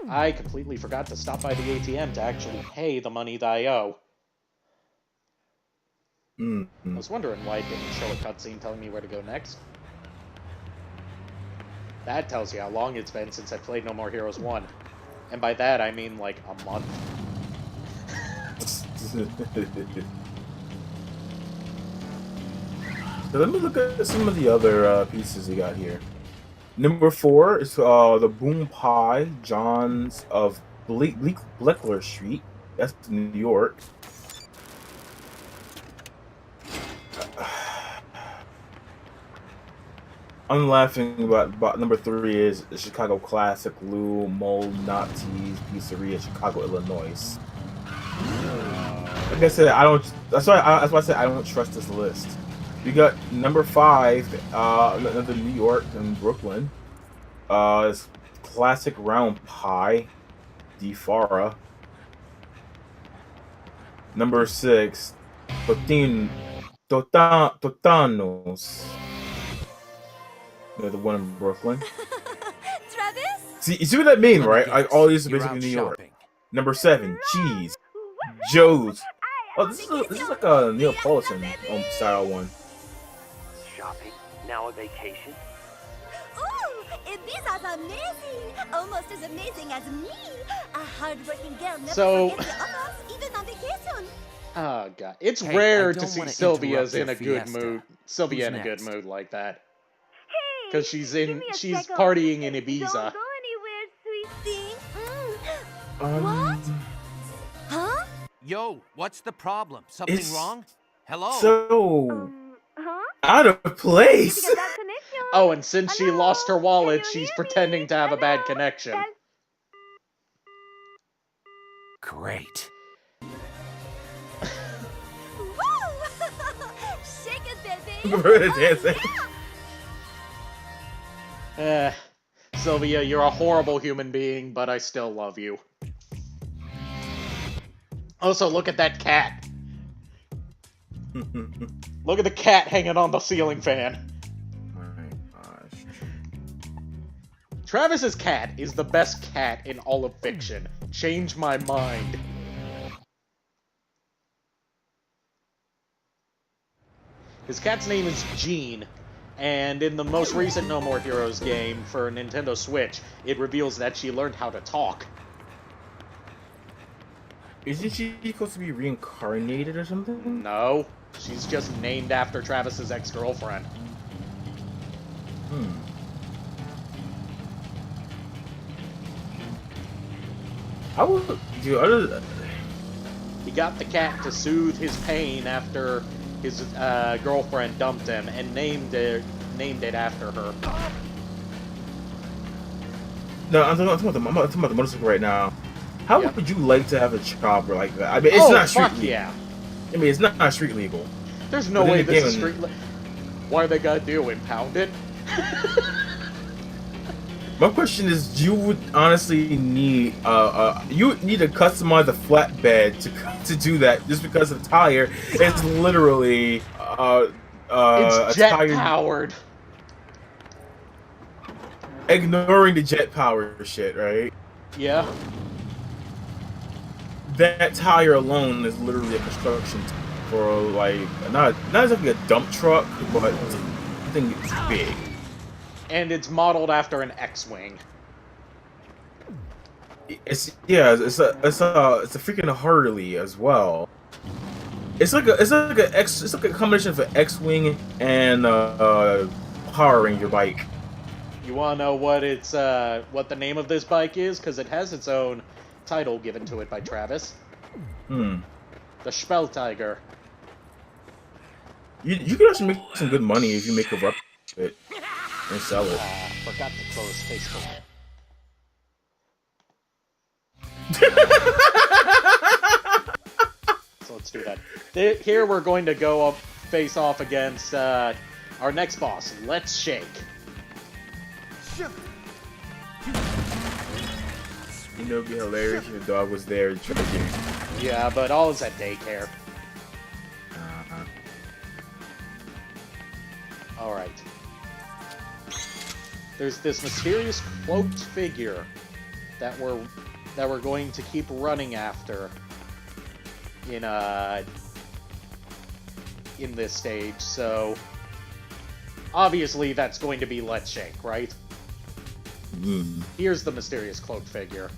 I completely forgot to stop by the ATM to actually pay the money that I owe. I was wondering why it didn't show a cutscene telling me where to go next. That tells you how long it's been since I played No More Heroes 1. And by that, I mean like a month. So let me look at some of the other pieces you got here. Number 4 is the Boom Pie Johns of Bleckler Street. That's New York. I'm laughing about number 3 is the Chicago Classic Lou Malnati's Pizzeria, Chicago, Illinois. Like I said, I don't. That's why I said I don't trust this list. We got number 5, another New York and Brooklyn. It's Classic Round Pie, Di Fara. Number 6, Totanos. The one in Brooklyn. Travis? See, you see what I mean, right? Like all these are basically New York. Number 7, Cheese, Joe's. Oh, this is like a Neapolitan style one. Shopping? Now a vacation? Ooh, Ibiza's amazing! Almost as amazing as me! A hardworking girl never So- forgets the others, even on vacation! Oh god, it's Hey, rare I to don't see wanna Sylvia's interrupt in a your good fiesta. mood. Sylvia in Who's a good next? mood like that, Hey, because she's give me a she's second. partying in Don't Ibiza. go anywhere, sweet Thing? What? Huh? Yo, what's the problem? Something It's- wrong? Hello? So Huh? out of place. Did you get that connection? Oh, and since she Hello? lost her wallet, Can you she's hear pretending me? to have a bad Hello? connection. That's- Great. Woo! Shake it, baby! We're dancing. Sylvia, you're a horrible human being, but I still love you. Also, look at that cat. Look at the cat hanging on the ceiling fan. My gosh. Travis's cat is the best cat in all of fiction. Change my mind. His cat's name is Gene, and in the most recent No More Heroes game for Nintendo Switch, it reveals that she learned how to talk. Isn't she supposed to be reincarnated or something? No, she's just named after Travis's ex-girlfriend. How would you other? He got the cat to soothe his pain after his girlfriend dumped him, and named it after her. No, I'm talking about the motorcycle right now. How Yep. would you like to have a chopper like that? I mean, it's Oh, not street fuck legal. yeah! I mean, it's not street legal. There's no But then way this is again- street. Why they gotta do? Impound it? My question is, you would honestly need you would need to customize a flatbed to do that, just because the tire is literally It's a jet tire powered. ignoring the jet power shit, right? Yeah. That tire alone is literally a construction for like not exactly a dump truck, but I think it's big. And it's modeled after an X-wing. It's a freaking Harley as well. It's like a combination of an X-wing and Power Ranger bike. You wanna know what what the name of this bike is? Because it has its own title given to it by Travis. The Spelltiger. You could actually make some good money if you make a rep of it and sell it. Forgot to close Facebook. So let's do that. Here we're going to go up face off against our next boss. Let's Shake. You know, it'd be hilarious if the dog was there drinking. Yeah, but all is at daycare. Alright. There's this mysterious cloaked figure that we're going to keep running after in this stage, so obviously that's going to be Let's Shake, right? Here's the mysterious cloaked figure.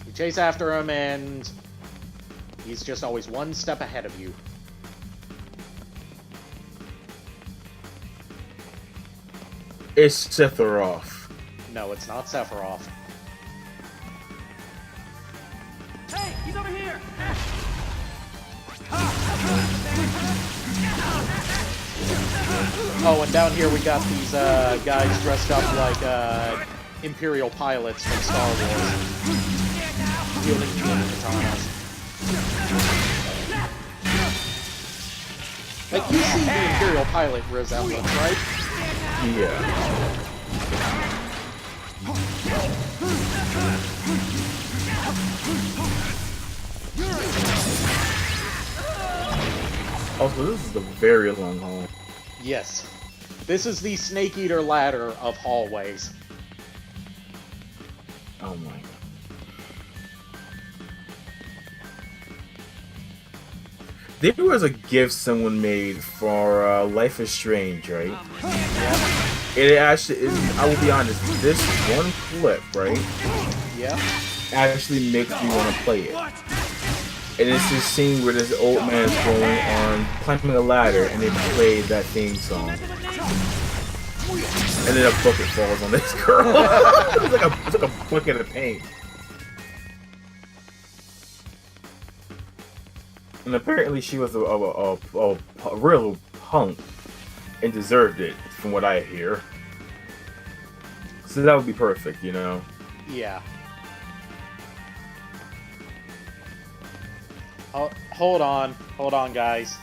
You chase after him, and he's just always one step ahead of you. It's Sephiroth. No, it's not Sephiroth. Hey, he's over here! Oh, and down here we got these guys dressed up like Imperial pilots from Star Wars, wielding katanas. Like, you see the Imperial pilot resemblance, right? Yeah. Also, this is a very long hall. Yes. This is the Snake Eater ladder of hallways. Oh my god. There was a gift someone made for Life is Strange, right? Yeah. It actually, I will be honest, this one clip, right? Yeah. Actually makes me want to play it. And it's this scene where this old man's going on, climbing a ladder, and they play that theme song. And then a bucket falls on this girl. it's like a bucket of paint. And apparently she was a real punk and deserved it, from what I hear. So that would be perfect, you know? Yeah. Oh, hold on, guys.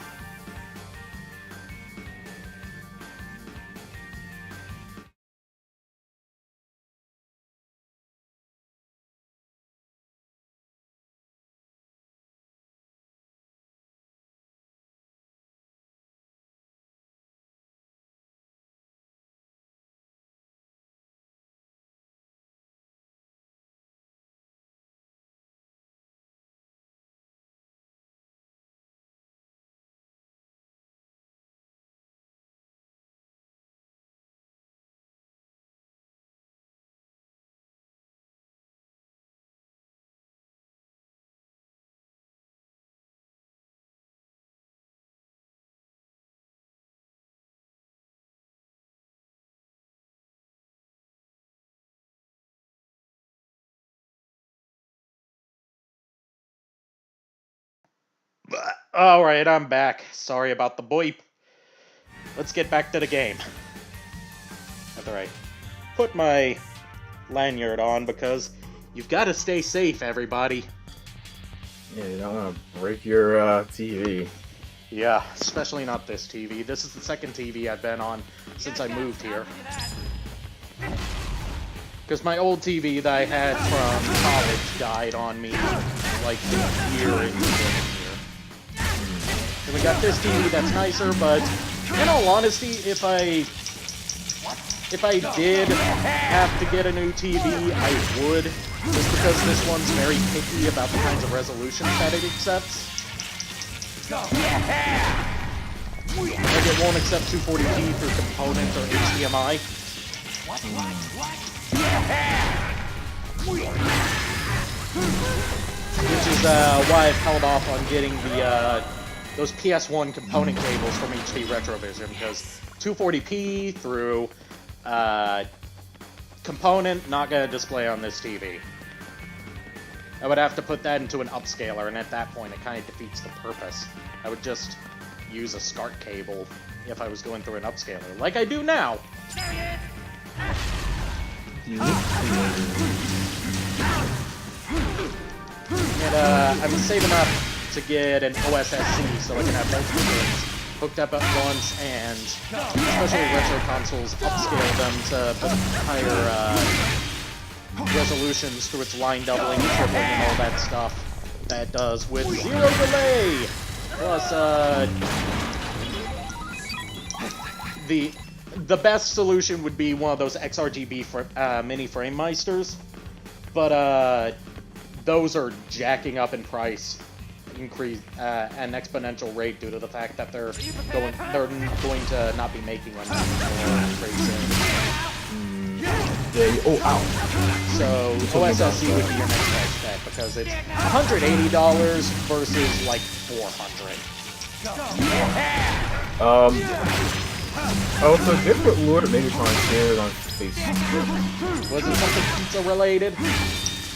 Alright, I'm back. Sorry about the boip. Let's get back to the game. After I put my lanyard on, because you've got to stay safe, everybody. Yeah, you don't want to break your TV. Yeah, especially not this TV. This is the second TV I've been on since I moved here. Because my old TV that I had from college died on me like a year into it. And we got this TV that's nicer, but in all honesty, if I did have to get a new TV, I would, just because this one's very picky about the kinds of resolutions that it accepts. Like, it won't accept 240p through components or HDMI. Which is why I've held off on getting the those PS1 component cables from HD Retrovision, because 240p through component, not gonna display on this TV. I would have to put that into an upscaler, and at that point it kind of defeats the purpose. I would just use a SCART cable if I was going through an upscaler, like I do now. And I'm saving up to get an OSSC so I can have multiple games hooked up at once, and especially retro consoles, upscale them to higher resolutions through its line doubling, tripling, and all that stuff that it does with zero delay. Plus, the best solution would be one of those XRGB mini frame meisters, but those are jacking up in price an exponential rate due to the fact that they're going to not be making them anymore pretty soon. Yeah. Oh, ow. So OSSC would be your next best bet because it's $180 versus like $400. Oh, so different Lord maybe trying to share it on Facebook. Was it something pizza related?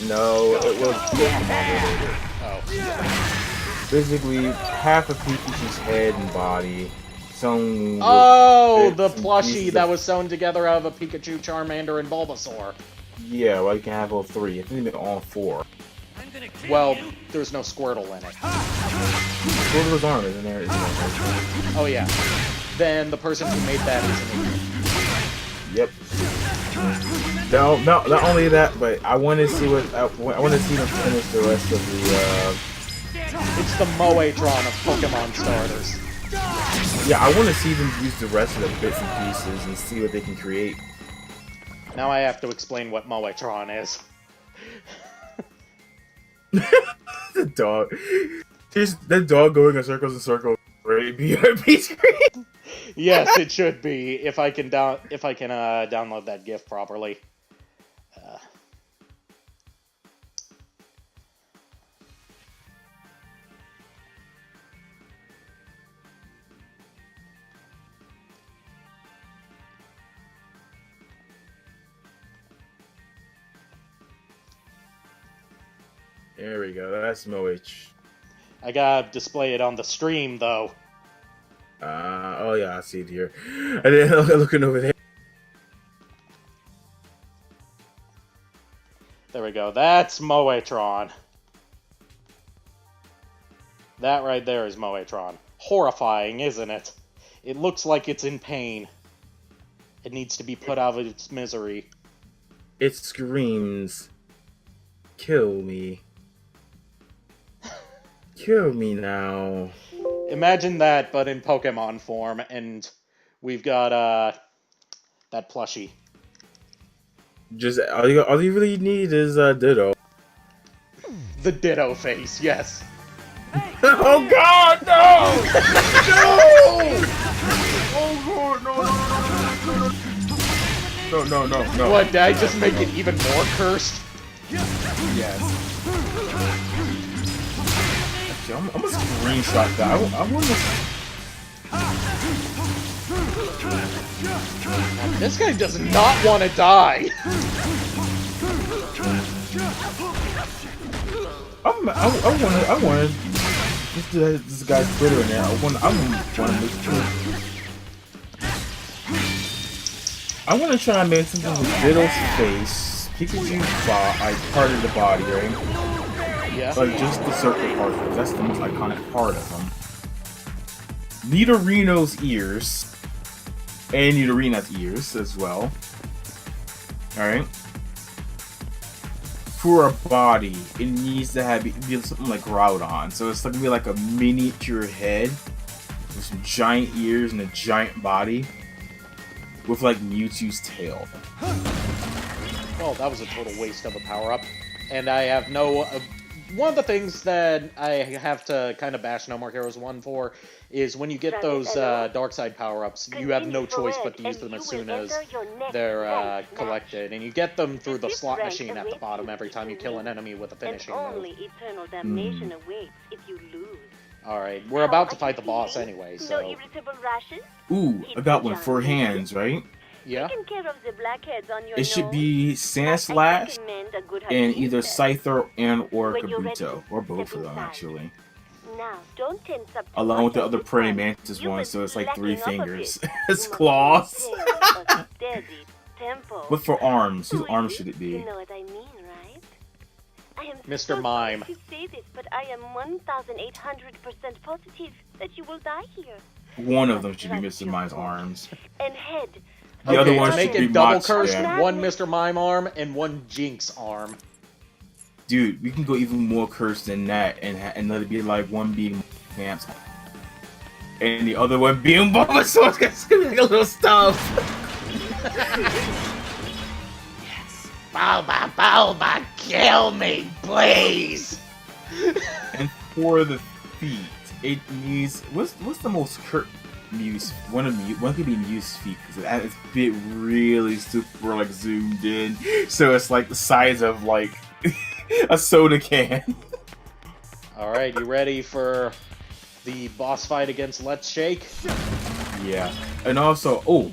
No, it was Pokemon related. Oh. Basically, half of Pikachu's head and body sewn. Oh, the plushie that was sewn together out of a Pikachu, Charmander, and Bulbasaur. Yeah, well, you can have all three. I think they make all four. Well, there's no Squirtle in it. Squirtle's arm isn't there? Oh yeah. Then the person who made that is an idiot. Yep. No, not only that, but I want to see what I want to see them finish the rest of the. It's the Moetron of Pokemon starters. Yeah, I want to see them use the rest of the bits and pieces and see what they can create. Now I have to explain what Moetron is. The dog. Just that dog going in circles and circles. Right, BRB screen. Yes, it should be if I can download that GIF properly. There we go. That's Moich. I gotta display it on the stream though. Oh yeah, I see it here. I didn't looking over there. There we go. That's Moetron. That right there is Moetron. Horrifying, isn't it? It looks like it's in pain. It needs to be put out of its misery. It screams, "Kill me. Kill me now." Imagine that, but in Pokemon form, and we've got, that plushie. Just, all you really need is, Ditto. The Ditto face, yes. Oh god, no! No! Oh god, no. What, did I just make it even more cursed? Yes. I'm gonna screenshot that. I want to. This guy does not want to die. I want to. This guy's Twitter in there. I want to make sure. I want to try and make something with Diddle's face, Pikachu's part of the body, right? Yeah. Like just the circle part, because that's the most iconic part of him. Nidorino's ears, and Nidorina's ears as well. Alright. For a body, it needs to be something like Groudon. So it's gonna be like a miniature head with some giant ears and a giant body with like Mewtwo's tail. Well, that was a total waste of a power-up. And I have no... one of the things that I have to kind of bash No More Heroes 1 for is when you get those dark side power-ups, you have no choice but to use them as soon as they're collected. And you get them through the slot machine at the bottom every time you kill an enemy with a finishing move. Eternal damnation awaits if you lose. Alright, we're about to fight the boss anyway, so... No irritable rashes? Ooh, I got one. 4 hands, right? Yeah. It should be Sandslash and either Scyther and or Kabuto, or both of them actually. Now, don't tense up along with the other praying mantis one, so it's like 3 fingers. It's claws. But for arms, whose arms should it be? You know what I mean, right? I am Mr. Mime. sorry to say this, but I am 1,800% positive that you will die here. One of them should be Mr. Mime's arms. And head. The other one make should be it double Mach, cursed, yeah. one Mr. Mime arm and one Jinx arm. Dude, we can go even more cursed than that and let it be like one being Vamps and the other one being Bulbasaur. It's gonna be like a little stuff. Yes. Bulba, kill me, please! for the feet, it needs what's the most Mew's one could be Mew's feet because it's a bit really super like zoomed in, so it's like the size of like a soda can. All right, you ready for the boss fight against Let's Shake? Yeah, and also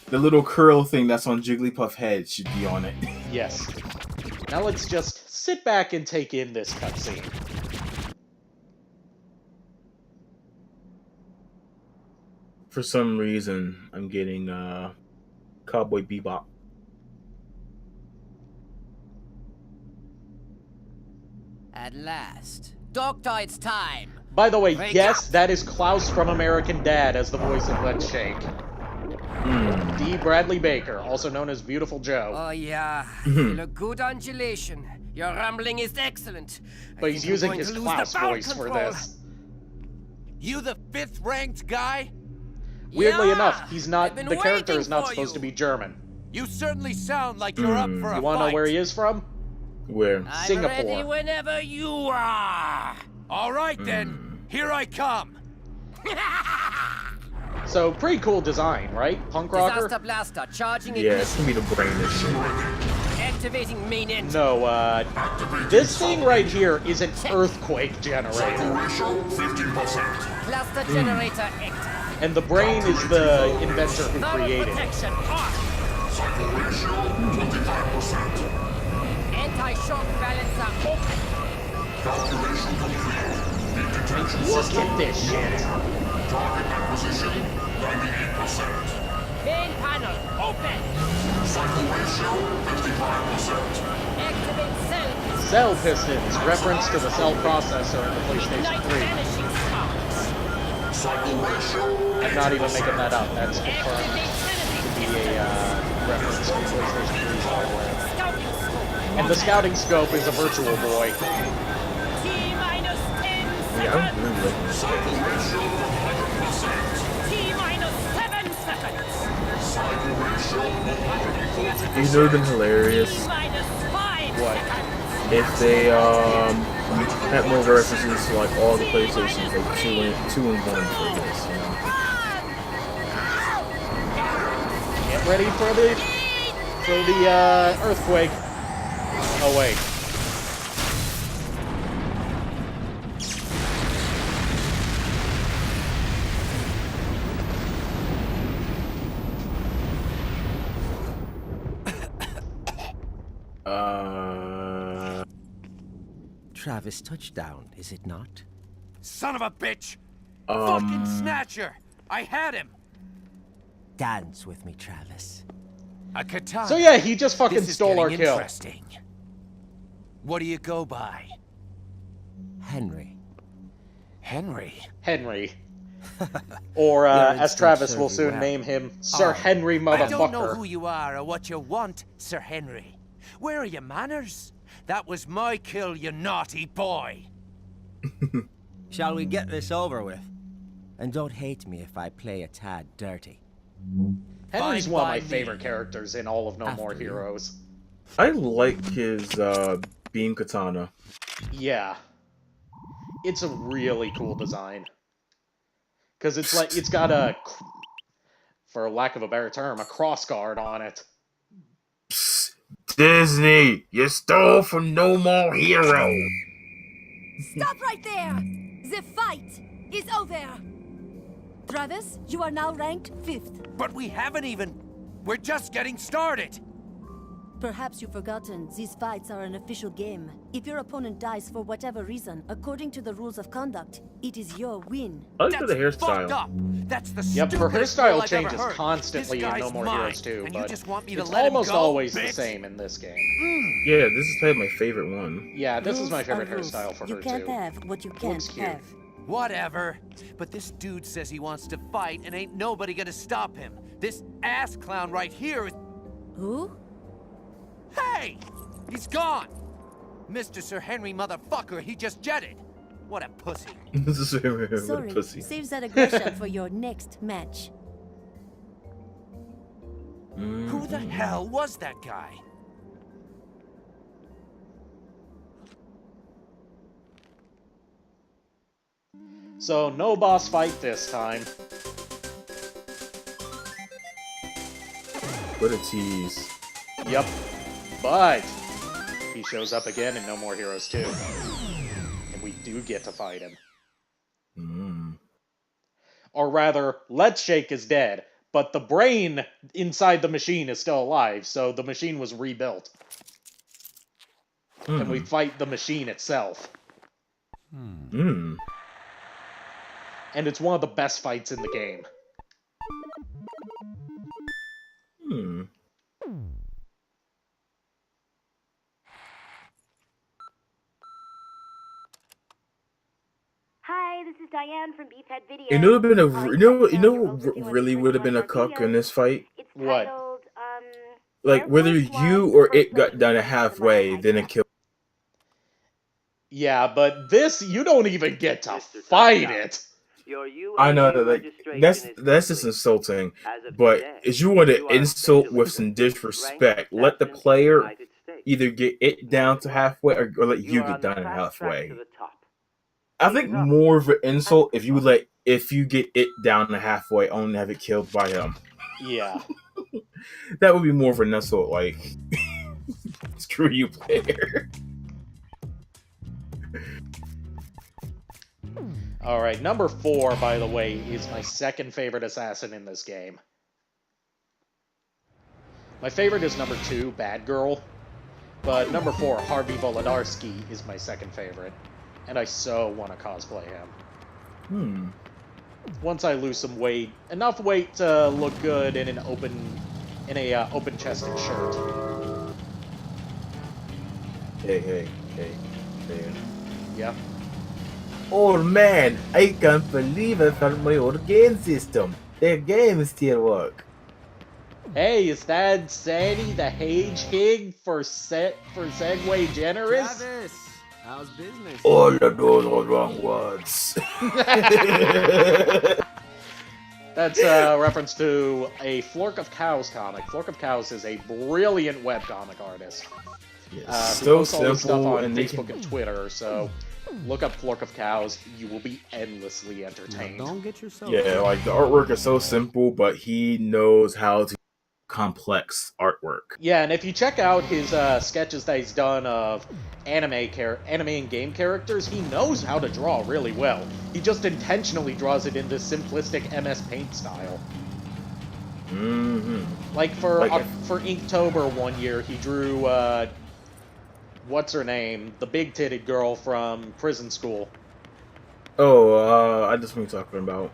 the little curl thing that's on Jigglypuff head should be on it. Yes. Now let's just sit back and take in this cutscene. For some reason, I'm getting Cowboy Bebop. At last. Doctor, it's time. By the way, Wake yes, up. that is Klaus from American Dad as the voice of Let's Shake. D. Bradley Baker, also known as Beautiful Joe. Oh, yeah. You look good, Undulation. Your rambling is excellent. But he's using his Klaus voice for this. You the 5th ranked guy? Weirdly enough, he's not. The character is not supposed to be German. You certainly sound like you're up for a You wanna know fight. where he is from? Where? I'm ready whenever you are. All right then, here I come. So pretty cool design, right? Punk rocker. Disaster blaster charging Yeah, it's gonna be the brain and shit. Activating main engine. No, this thing right here is an earthquake generator. Blaster generator active. And the brain is the inventor who Thermal created it. protection on. Anti-shock balancer open. Look at this shit. Main panel open. Activate cell. Cell pistons, reference to the cell processor in the PlayStation 3. I'm not even making that up, that's confirmed to be a reference to PlayStation 3's hardware. And the scouting scope is a Virtual Boy. T-minus 10 Yeah, I'm seconds. really liking this. T-minus 7 seconds. These would have been hilarious T-minus 5 seconds. if they had more references to like all the PlayStations, like two and one for this. You know? Get ready for the earthquake. Oh wait. Travis touchdown, is it not? Son of a bitch! Fucking Snatcher! I had him! Dance with me, Travis. A katana. So yeah, he just fucking This is stole our getting kill. interesting. What do you go by? Henry. Henry? Henry. Or, as Travis will soon name him, Sir Henry Motherfucker. I don't know who you are or what you want, Sir Henry. Where are your manners? That was my kill, you naughty boy. Shall we get this over with? And don't hate me if I play a tad dirty. Henry's Fine one of my by me. favorite characters in all of No More Heroes. I like his beam katana. Yeah. It's a really cool design. Because it's like, it's got a, for lack of a better term, a crossguard on it. Psst, Disney, you stole from No More Hero. Stop right there! The fight is over! Travis, you are now ranked 5th. But we haven't even... We're just getting started! Perhaps you've forgotten, these fights are an official game. If your opponent dies for whatever reason, according to the rules of conduct, it is your win. I like the Fucked hairstyle. up! That's the Yep, her stupidest hairstyle rule I've ever changes heard. constantly This in guy's No More mine, Heroes 2, and you but just want me to it's let him almost go, always the bitch? same in this game. Yeah, this is probably my favorite one. Yeah, this is Rules my are favorite rules. hairstyle for You her, can't too. have what you can't Looks cute. have. Whatever. But this dude says he wants to fight, and ain't nobody gonna stop him. This ass clown right here is... Who? Hey! He's gone! Mr. Sir Henry motherfucker, he just jetted. What a pussy. This is what a Sorry, pussy. save that aggression for your next match. Who the hell was that guy? So, no boss fight this time. What a tease. Yep. But he shows up again in No More Heroes 2. And we do get to fight him. Or rather, Let's Shake is dead, but the brain inside the machine is still alive, so the machine was rebuilt. And we fight the machine itself. And it's one of the best fights in the game. Hi, this is Diane from Beefhead Video. It would have been a really would have been a cuck in this fight. What? Like whether you or it got done halfway, then it killed. Yeah, but this you don't even get to fight it. I know that that's just insulting. But if you want to insult with some disrespect, let the player either get it down to halfway or let you get done halfway. I think more of an insult if you get it down to halfway, only have it killed by him. Yeah. That would be more of an insult, like screw you, player. Alright, number 4, by the way, is my second favorite assassin in this game. My favorite is number 2, Bad Girl. But number 4, Harvey Volodarsky, is my second favorite. And I so want to cosplay him. Once I lose some weight, enough weight to look good in an open-chested shirt. Hey. Yeah. Oh man, I can't believe I found my old game system. The game still work. Hey, is that Sandy the Hedgehog for Segway Generous? Travis, how's business? All of those are wrong words. That's a reference to a Flork of Cows comic. Flork of Cows is a brilliant webcomic artist. Yes, Who so posts all this stuff simple on and Facebook and Twitter, so look up Flork of Cows. You will be endlessly entertained. Now don't get yourself. Yeah, like the artwork is so simple, but he knows how to complex artwork. Yeah, and if you check out his sketches that he's done of anime and game characters, he knows how to draw really well. He just intentionally draws it in this simplistic MS Paint style. Like for Inktober one year, he drew what's her name, the big-titted girl from Prison School. Oh, I just know what you're talking about.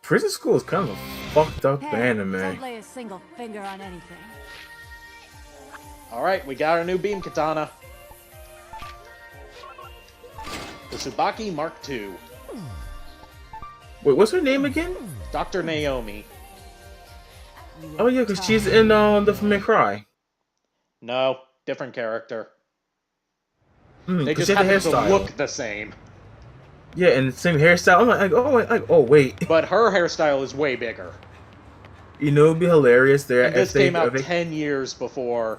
Prison School is kind of a fucked up anime. Don't lay a single finger on anything. Alright, we got our new beam katana. The Tsubaki Mark II. Wait, what's her name again? Dr. Naomi. Oh yeah, because she's in Devil May Cry. No, different character. They 'cause just she had the happen to hairstyle. look the same. Yeah, and the same hairstyle. I'm like, oh wait. But her hairstyle is way bigger. You know, it'd be hilarious there. And this came out 10 years before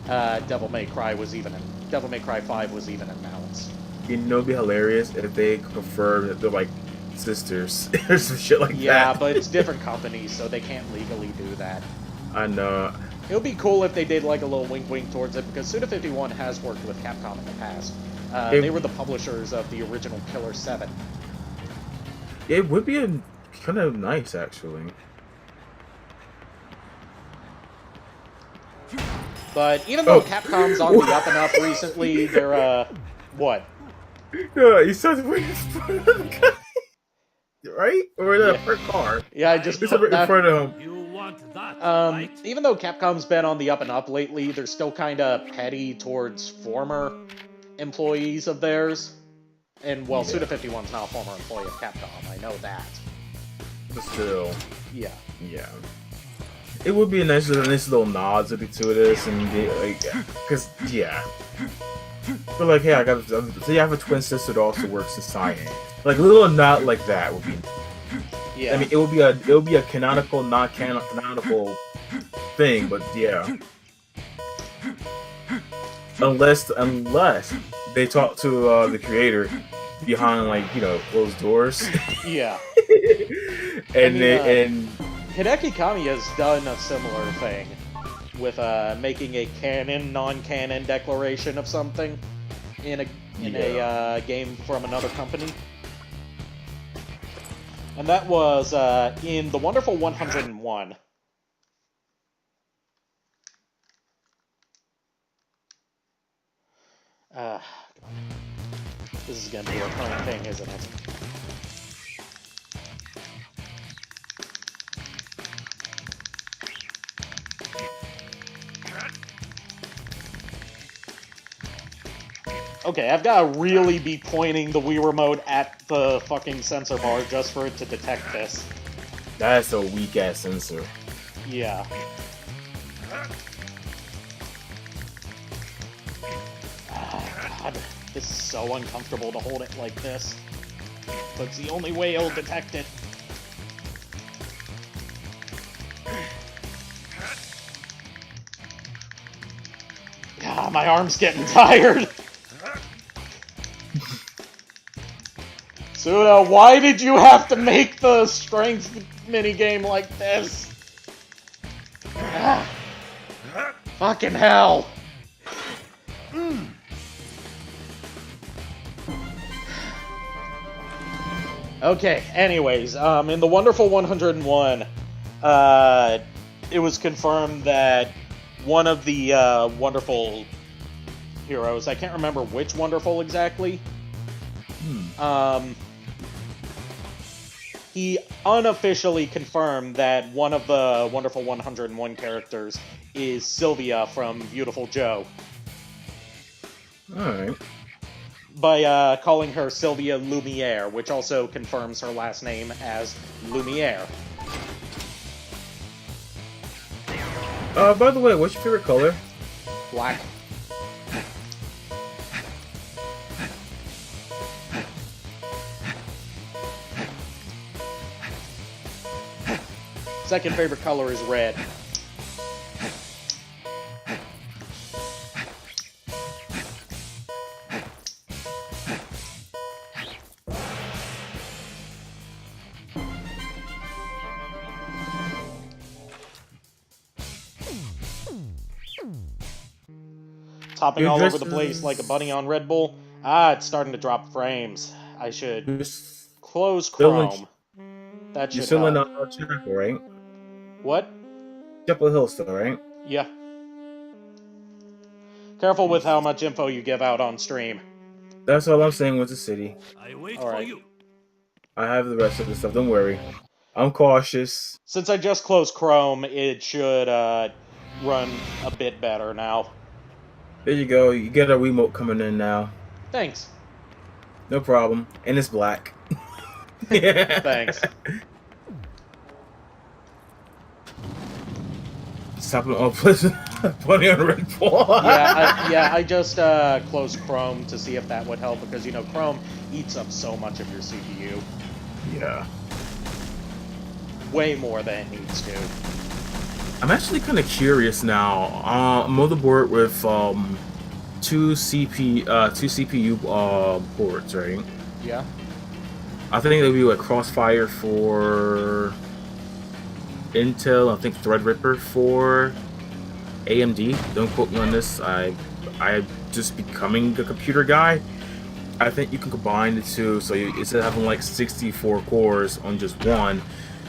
Devil May Cry was even Devil May Cry 5 was even announced. You know, it'd be hilarious if they confirmed that they're like sisters or some shit like that. Yeah, but it's different companies, so they can't legally do that. I know. It would be cool if they did like a little wink towards it, because Suda51 has worked with Capcom in the past. They were the publishers of the original Killer 7. It would be kind of nice, actually. But even though Capcom's on the up and up recently, they're, what? Yeah, you started waiting in front of the guy. Right? Or the first car. Yeah, I just put put in that. front of him. You want that, right? Even though Capcom's been on the up and up lately, they're still kind of petty towards former employees of theirs. And, well, Suda51's not a former employee of Capcom, I know that. But still. Yeah. Yeah. It would be a nice little nod to this, and be like, because, yeah. But like, hey, so you have a twin sister that also works in science. Like a little nod like that would be. Yeah. I mean, it would be a canonical, non-canonical thing, but yeah. Unless they talk to the creator behind, like, closed doors. Yeah. And Hideki Kamiya has done a similar thing with making a non-canon declaration of something in a game from another company. And that was in The Wonderful 101. This is going to be a recurring thing, isn't it? Okay, I've got to really be pointing the Wii Remote at the fucking sensor bar just for it to detect this. That's a weak-ass sensor. Yeah. God, this is so uncomfortable to hold it like this. But it's the only way it'll detect it. God, my arm's getting tired. Suda, why did you have to make the strength minigame like this? Ah, fucking hell. Okay, anyways, in The Wonderful 101, it was confirmed that one of the Wonderful heroes, I can't remember which Wonderful exactly, he unofficially confirmed that one of the Wonderful 101 characters is Sylvia from Beautiful Joe. Alright. By calling her Sylvia Lumiere, which also confirms her last name as Lumiere. By the way, what's your favorite color? Black. Second favorite color is red. Topping all over the place like a bunny on Red Bull. Ah, it's starting to drop frames. I should close Chrome. That should You're still help. in Chapel, right? What? Chapel Hill still, right? Yeah. Careful with how much info you give out on stream. That's all I'm saying with the city. I wait All for right. you. I have the rest of the stuff, don't worry. I'm cautious. Since I just closed Chrome, it should run a bit better now. There you go, you get a remote coming in now. Thanks. No problem. And it's black. Thanks. Stop it all, putting on Red Bull. I just closed Chrome to see if that would help, because, you know, Chrome eats up so much of your CPU. Yeah. Way more than it needs to. I'm actually kind of curious now. I'm on the board with two CPU ports, right? Yeah. I think they'll be like Crossfire for Intel. I think Threadripper for AMD. Don't quote me on this. I'm just becoming a computer guy. I think you can combine the two, so instead of having like 64 cores on just one,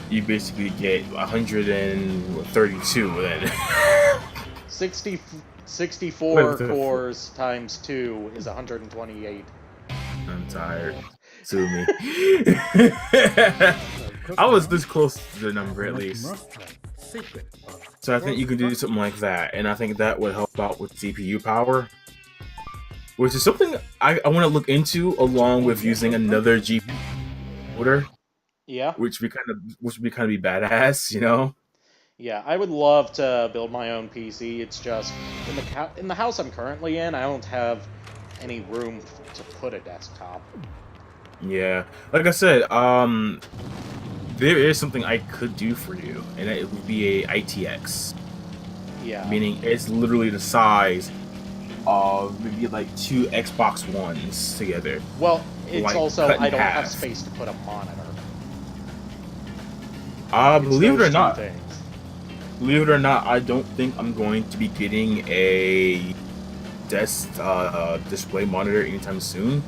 you basically get 132 then. 64 cores times 2 is 128. I'm tired. Sue me. I was this close to the number at least. So I think you can do something like that, and I think that would help out with CPU power. Which is something I want to look into, along with using another GPU encoder. Yeah. Which would be kind of badass, you know? Yeah, I would love to build my own PC. It's just in the house I'm currently in, I don't have any room to put a desktop. Yeah, like I said, there is something I could do for you, and it would be a ITX. Yeah. Meaning it's literally the size maybe like 2 Xbox Ones together. Well, it's like, also cut in I don't have half. space to put a monitor. Believe it or those two not, things. I don't think I'm going to be getting a desk display monitor anytime soon.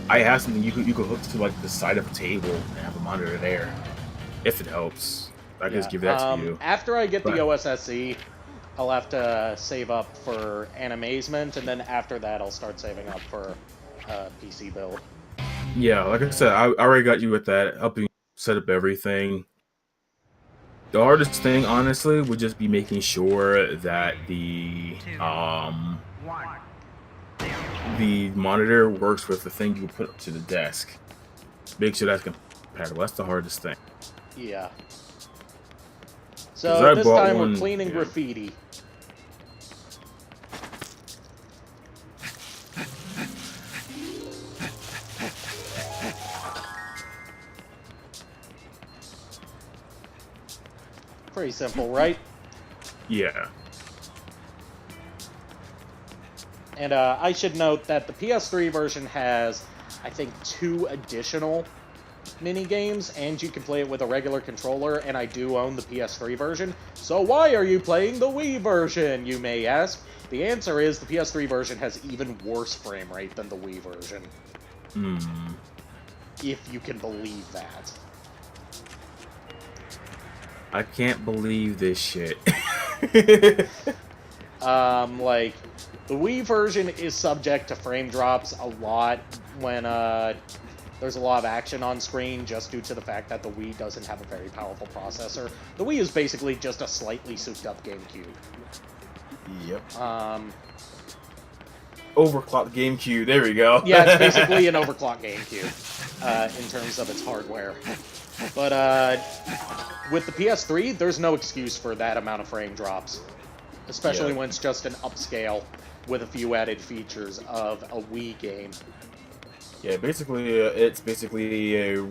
I have something you could hook to like the side of a table and have a monitor there, if it helps. I can just give that to you. After I get the OSSE, I'll have to save up for Animazement, and then after that, I'll start saving up for PC build. Yeah, like I said, I already got you with that, helping set up everything. The hardest thing, honestly, would just be making sure that the monitor works with the thing you put up to the desk. Make sure that's compatible. That's the hardest thing. Yeah. 'Cause So I this bought time one- we're cleaning yeah. graffiti. Pretty simple, right? Yeah. And I should note that the PS3 version has, I think, 2 additional mini-games, and you can play it with a regular controller, and I do own the PS3 version. So why are you playing the Wii version, you may ask? The answer is the PS3 version has even worse frame rate than the Wii version. If you can believe that. I can't believe this shit. Like, the Wii version is subject to frame drops a lot when there's a lot of action on screen, just due to the fact that the Wii doesn't have a very powerful processor. The Wii is basically just a slightly souped-up GameCube. Yep. Overclocked GameCube, there we go. Yeah, it's basically an overclocked GameCube, in terms of its hardware. But, with the PS3, there's no excuse for that amount of frame drops. Especially when it's just an upscale with a few added features of a Wii game. Yeah, basically, it's basically a,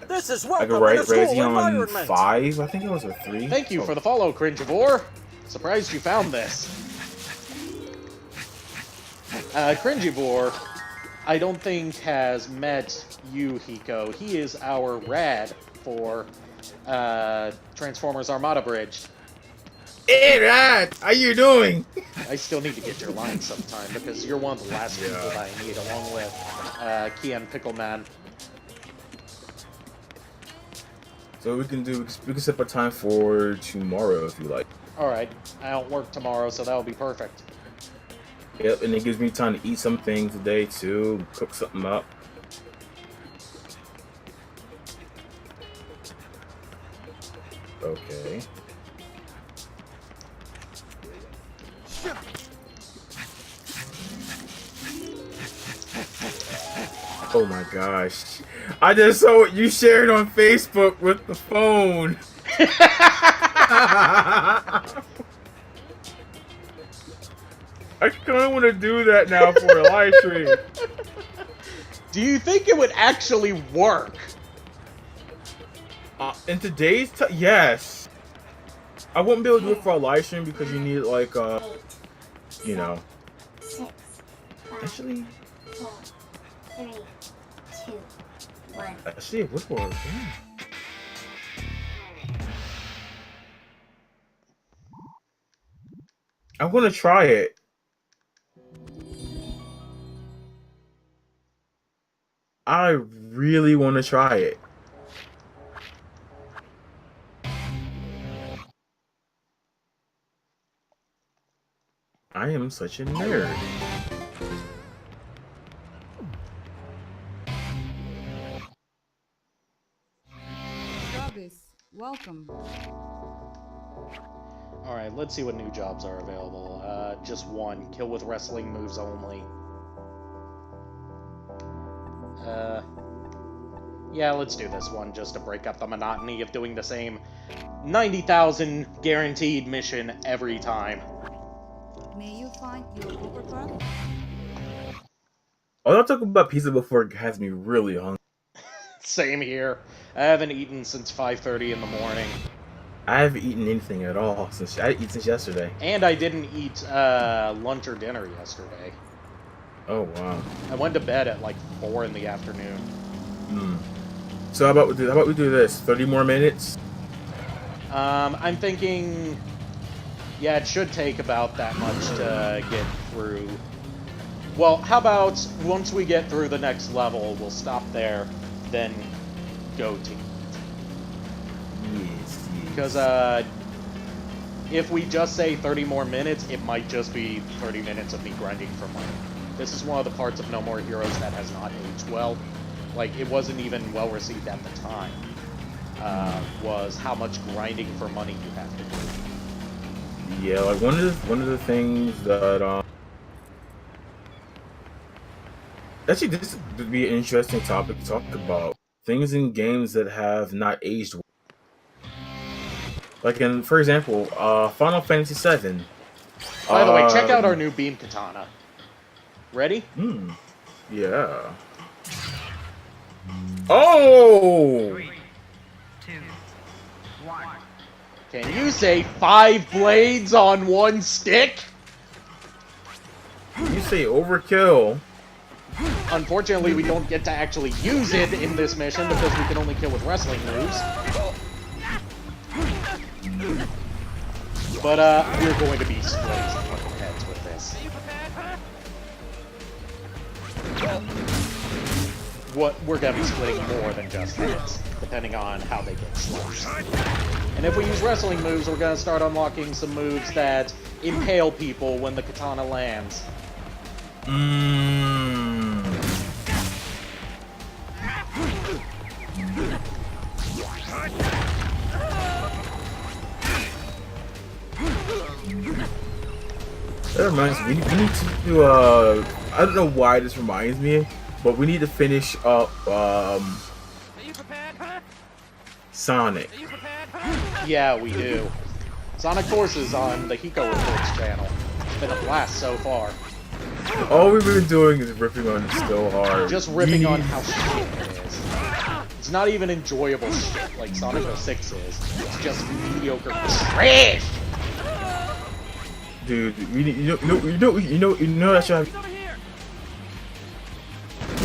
This is like a welcome in a school Radeon environment. 5, I think it was, or 3. Thank you for the follow, Cringivore. Surprised you found this. Cringivore, I don't think has met you, Hiko. He is our rad for Transformers Armada Bridge. Hey, Rad! How you doing? I still need to get your line sometime, because you're one of the last people that I need, along with Kian Pickleman. So we can set up a time for tomorrow if you like. Alright, I don't work tomorrow, so that'll be perfect. Yep, and it gives me time to eat something today too, cook something up. Okay. Oh my gosh. I just saw what you shared on Facebook with the phone. I kind of want to do that now for a live stream. Do you think it would actually work? In today's yes. I wouldn't be able to do it for a live stream because you need like you know. 6, 5, Actually, 4, 3, 2, 1. actually it would work. Yeah. I'm gonna try it. I really want to try it. I am such a nerd. Travis, welcome. Alright, let's see what new jobs are available. Just one. Kill with wrestling moves only. Yeah, let's do this one just to break up the monotony of doing the same 90,000 guaranteed mission every time. May you find your overclock? Oh, I'll talk about pizza before it has me really hungry. Same here. I haven't eaten since 5:30 in the morning. I haven't eaten anything at all since I eat since yesterday. And I didn't eat lunch or dinner yesterday. Oh wow. I went to bed at like 4 in the afternoon. So how about we do this? 30 more minutes? I'm thinking, yeah, it should take about that much to get through. Well, how about once we get through the next level, we'll stop there, then go to eat. Yes. Because if we just say 30 more minutes, it might just be 30 minutes of me grinding for money. This is one of the parts of No More Heroes that has not aged well. Like, it wasn't even well received at the time. Was how much grinding for money you have to do. Yeah, like one of the things that actually this would be an interesting topic to talk about. Things in games that have not aged well. Like in, for example, Final Fantasy VII. By the way, check out our new beam katana. Ready? Yeah. Oh! 3, 2, 1. Can you say 5 blades on 1 stick? You say overkill. Unfortunately, we don't get to actually use it in this mission because we can only kill with wrestling moves. But, we're going to be splitting heads with this. We're going to be splitting more than just heads, depending on how they get sliced. And if we use wrestling moves, we're going to start unlocking some moves that impale people when the katana lands. That reminds me, we need to do, I don't know why this reminds me, but we need to finish up, Sonic. Yeah, we do. Sonic Forces on the Hiko Reports channel. It's been a blast so far. All we've been doing is ripping on it so hard. Just ripping on how shit it is. It's not even enjoyable shit like Sonic 06 is. It's just mediocre trash! Dude, we need, you know that should have.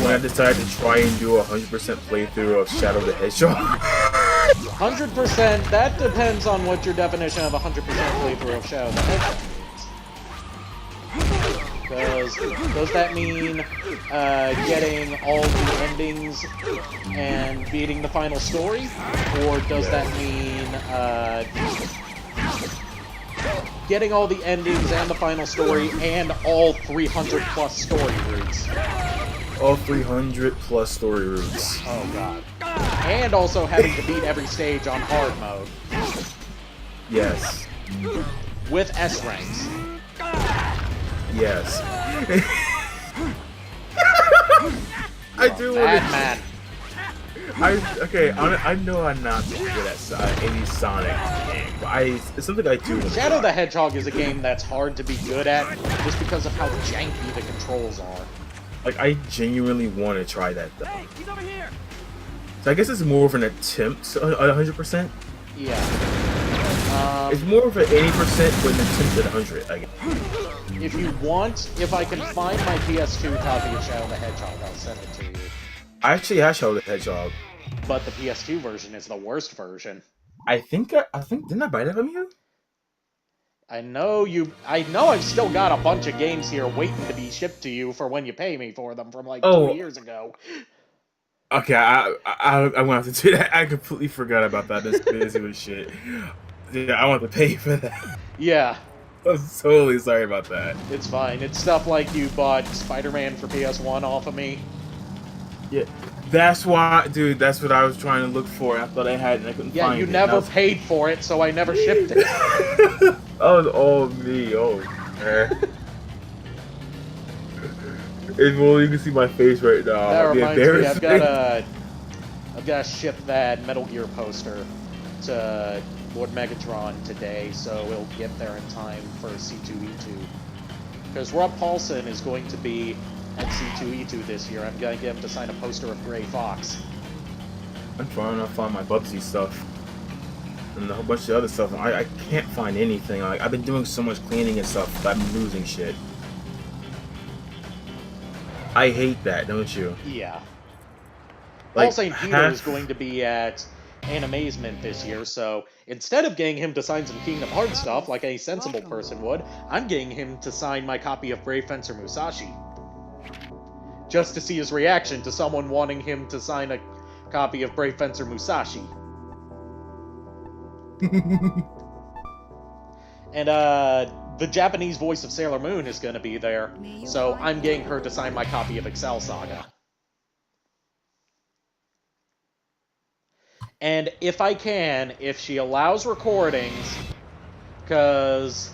When I decided to try and do a 100% playthrough of Shadow the Hedgehog. 100%, that depends on what your definition of 100% playthrough of Shadow the Hedgehog is. Because does that mean getting all the endings and beating the final story? Or does that mean getting all the endings and the final story and all 300 plus story routes? All 300 plus story routes. Oh god. And also having to beat every stage on hard mode. Yes. With S ranks. Yes. I do want Batman. I know I'm not good at any Sonic game, but it's something I do. Shadow the Hedgehog is a game that's hard to be good at just because of how janky the controls are. Like, I genuinely want to try that though. Hey, he's over here. So I guess it's more of an attempt, 100%. Yeah. It's more of an 80% with an attempt at 100, I guess. If you want, if I can find my PS2 copy of Shadow the Hedgehog, I'll send it to you. I actually have Shadow the Hedgehog. But the PS2 version is the worst version. I think didn't I buy that from you? I know I've still got a bunch of games here waiting to be shipped to you for when you pay me for them from like 2 years ago. Okay, I'm gonna have to do that. I completely forgot about that. This busy with shit. Yeah, I want to pay for that. Yeah. I'm totally sorry about that. It's fine. It's stuff like you bought Spider-Man for PS1 off of me. Yeah, that's why, dude. That's what I was trying to look for. I thought I had it and I couldn't find it. Yeah, you never paid for it, so I never shipped it. That was all me. Oh, man. Well, you can see my face right now. That reminds me, I've got to ship that Metal Gear poster to Lord Megatron today, so it'll get there in time for C2E2. Because Rob Paulson is going to be at C2E2 this year. I'm going to get him to sign a poster of Gray Fox. I'm trying to find my Bubsy stuff. and a whole bunch of other stuff. I can't find anything. Like, I've been doing so much cleaning and stuff that I'm losing shit. I hate that, don't you? Yeah. Like, Paul St. Peter is going to be at Animazement this year, so instead of getting him to sign some Kingdom Hearts stuff like any sensible person would, I'm getting him to sign my copy of Brave Fencer Musashi. Just to see his reaction to someone wanting him to sign a copy of Brave Fencer Musashi. And, the Japanese voice of Sailor Moon is going to be there, so I'm getting her to sign my copy of Excel Saga. And if I can, if she allows recordings, because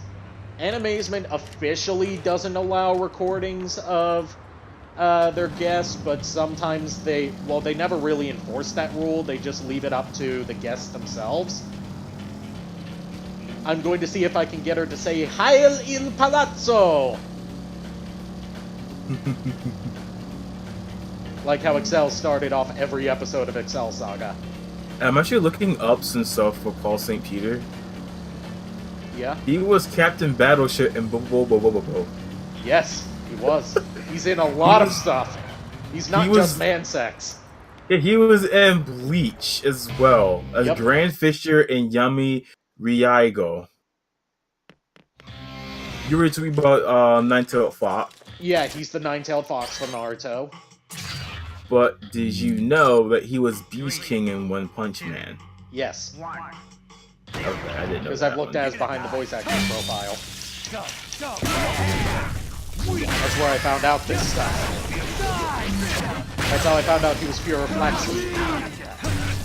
Animazement officially doesn't allow recordings of their guests, but sometimes they never really enforce that rule, they just leave it up to the guests themselves. I'm going to see if I can get her to say, Heil il Palazzo! Like how Excel started off every episode of Excel Saga. I'm actually looking up some stuff for Paul St. Peter. Yeah? He was Captain Battleship in Bo. Yes, he was. He's in a lot of stuff. He's not just man-sex. Yeah, he was in Bleach as well, as Yep. Grand Fisher in Yami Ryaigo. You were talking about Nine-Tailed Fox. Yeah, he's the nine-tailed fox from Naruto. But did you know that he was Beast King in One Punch Man? Yes. Okay, I didn't know Because that I've looked one. at his behind the voice acting profile. That's where I found out this stuff. That's how I found out he was pure reflection.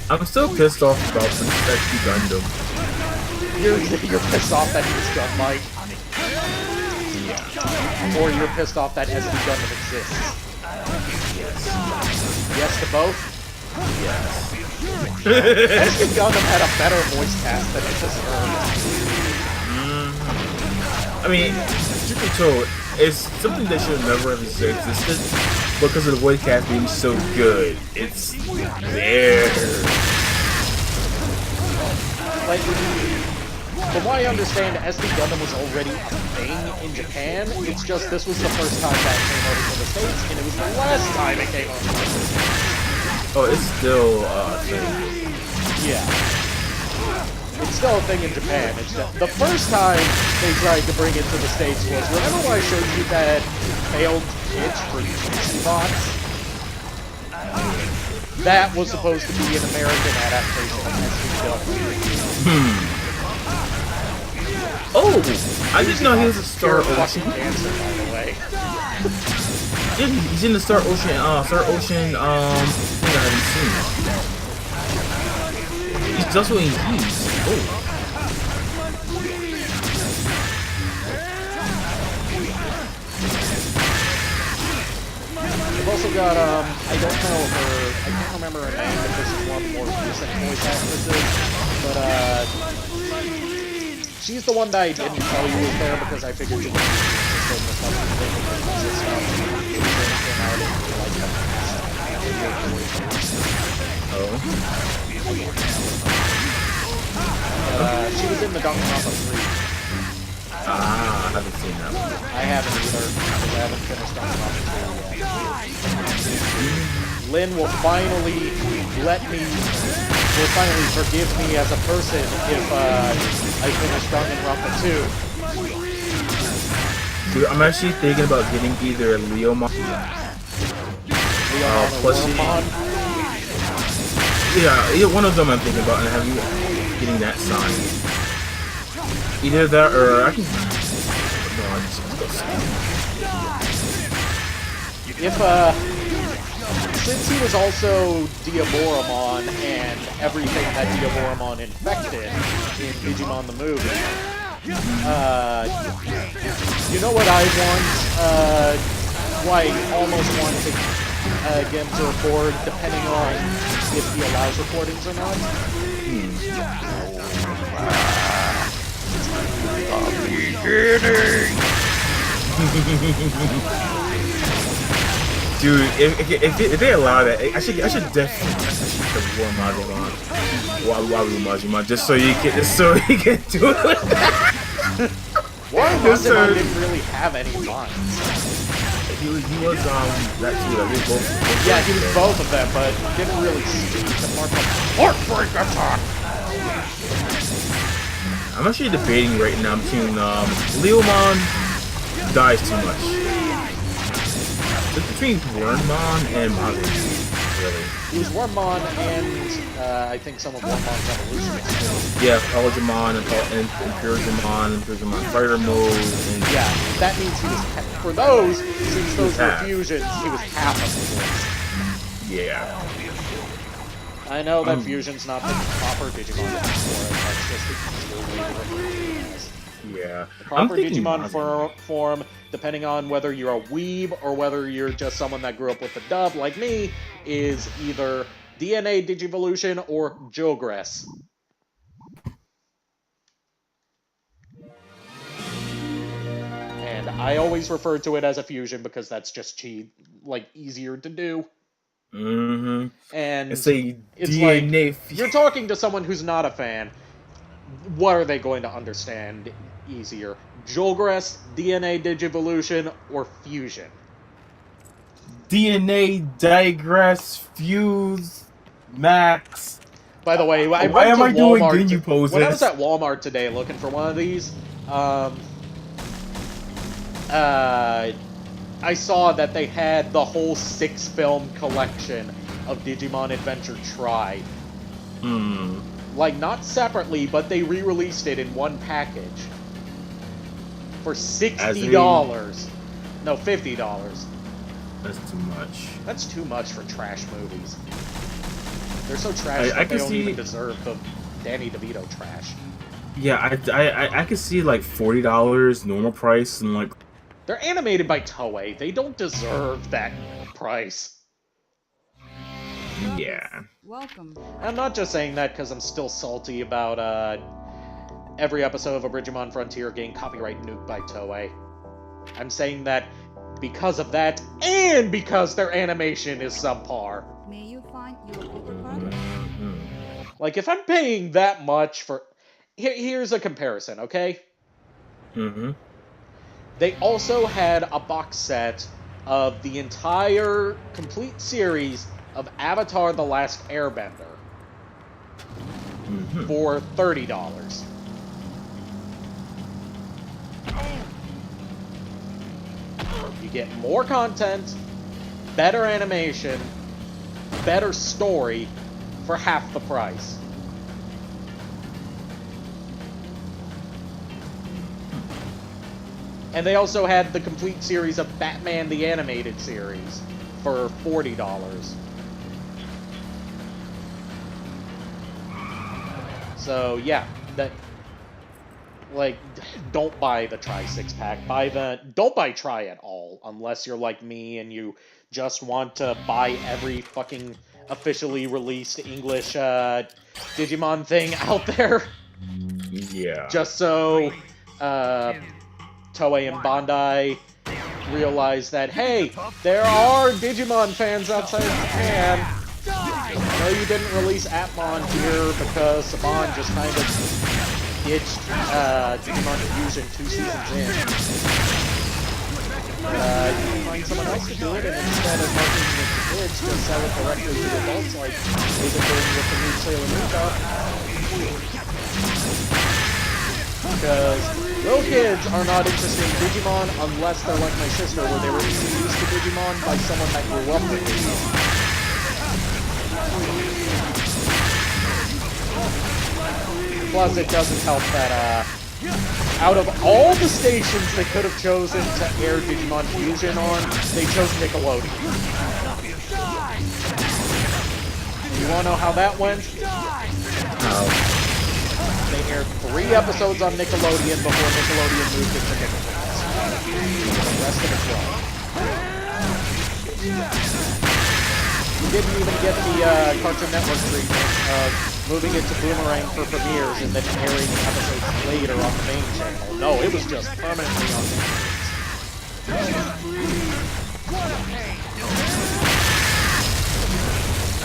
I'm still pissed off about Princess Gundam. You're pissed off that he was done, Mike. Or you're pissed off that SD Gundam exists. Yes to both? Yes. SD Gundam had a better voice cast than it deserved. I mean, truth be told, it's something that should never have existed because of the voice cast being so good. It's there. Like, from what I understand, SD Gundam was already a thing in Japan. It's just this was the first time that came over to the States, and it was the last time it came over to the States. Oh, it's still a thing. Yeah. It's still a thing in Japan. It's just, the first time they tried to bring it to the States was, remember when I showed you that failed pitch for Box? That was supposed to be an American adaptation of SD Gundam. Oh, I didn't know he was a Star Pure Ocean. fucking dancer, by the way. Yeah, he's in the Star Ocean thing I haven't seen. He's just what he needs. Oh. We've also got, I don't know her, I can't remember her name, but this is one of the more recent voice actresses, but, she's the one that I didn't tell you was there because I figured you wouldn't be interested in the stuff that came out in, she was in the Danganronpa 3. Ah, I haven't seen that one. I haven't either, because I haven't finished Danganronpa 2 yet. Lynn will finally forgive me as a person if I finish Danganronpa 2. Dude, I'm actually thinking about getting either Leomon plushie. Yeah, either one of them I'm thinking about, and have you getting that signed. Either that or I can. No, I just go If since he was also Diaboramon and everything that Diaboramon infected in Digimon the movie, you know what I want? What I almost want to get him to record, depending on if he allows recordings or not. Dude, if they allow that, I should definitely the War Majimon, Walu Majimon, just so he can do it. War Majimon didn't really have any lines. He was that too. He was both. Yeah, he was both of them, but didn't really speak apart from Heartbreak Attack. I'm actually debating right now between Leomon dies too much. It's between Wormmon and Mago, really. It was Wormmon and I think some of Wormmon's evolutions. Yeah, Polygemon and Imperialgemon, Fighter Mode. And yeah, that means he was for those. Since those were fusions, he was half of the voice. Yeah. I know that fusion's not the proper Digimon for it. That's just the easier way to refer to it as. Yeah. The proper Digimon form, depending on whether you're a weeb or whether you're just someone that grew up with the dub like me, is either DNA Digivolution or Jogress. And I always refer to it as a fusion because that's just easier to do. Mm-hmm. And it's a it's DNA like, you're talking to someone who's not a fan. What are they going to understand easier? Jogress, DNA Digivolution, or Fusion? DNA, Digress, Fuse, Max. By the way, why am I doing Ginyu poses? When I was at Walmart today looking for one of these, I saw that they had the whole 6-film collection of Digimon Adventure Tri. Like, not separately, but they re-released it in one package. For $60. No, $50. That's too much. That's too much for trash movies. They're so trash that they don't even deserve the Danny DeVito trash. Yeah, I could see like $40 normal price and like... They're animated by Toei. They don't deserve that price. Yeah. Welcome. I'm not just saying that because I'm still salty about every episode of a Digimon Frontier game copyright nuked by Toei. I'm saying that because of that, and because their animation is subpar. May you find your overcard? Like, if I'm paying that much for... Here's a comparison, okay? Mm-hmm. They also had a box set of the entire complete series of Avatar: The Last Airbender for $30. You get more content, better animation, better story for half the price. And they also had the complete series of Batman the Animated Series for $40. So yeah, that, like, don't buy the Tri 6-pack. Don't buy Tri at all, unless you're like me and you just want to buy every fucking officially released English Digimon thing out there. Yeah. Just so Toei and Bandai realize that, hey, there are Digimon fans outside of Japan. No, you didn't release Atmon here because Saban just kind of ditched Digimon Fusion 2 seasons in. You can find someone else to do it, and instead of marketing it to kids, just sell it directly to adults like they've been doing with the new Sailor Moon stuff. Because little kids are not interested in Digimon unless they're like my sister, where they were introduced to Digimon by someone that grew up with Digimon. Plus, it doesn't help that, out of all the stations they could have chosen to air Digimon Fusion on, they chose Nickelodeon. You wanna know how that went? They aired 3 episodes on Nickelodeon before Nickelodeon moved it to Nickelodeon. The rest of it's wrong. You didn't even get the Cartoon Network treatment of moving it to Boomerang for premieres and then airing episodes later on the main channel. No, it was just permanently on Netflix.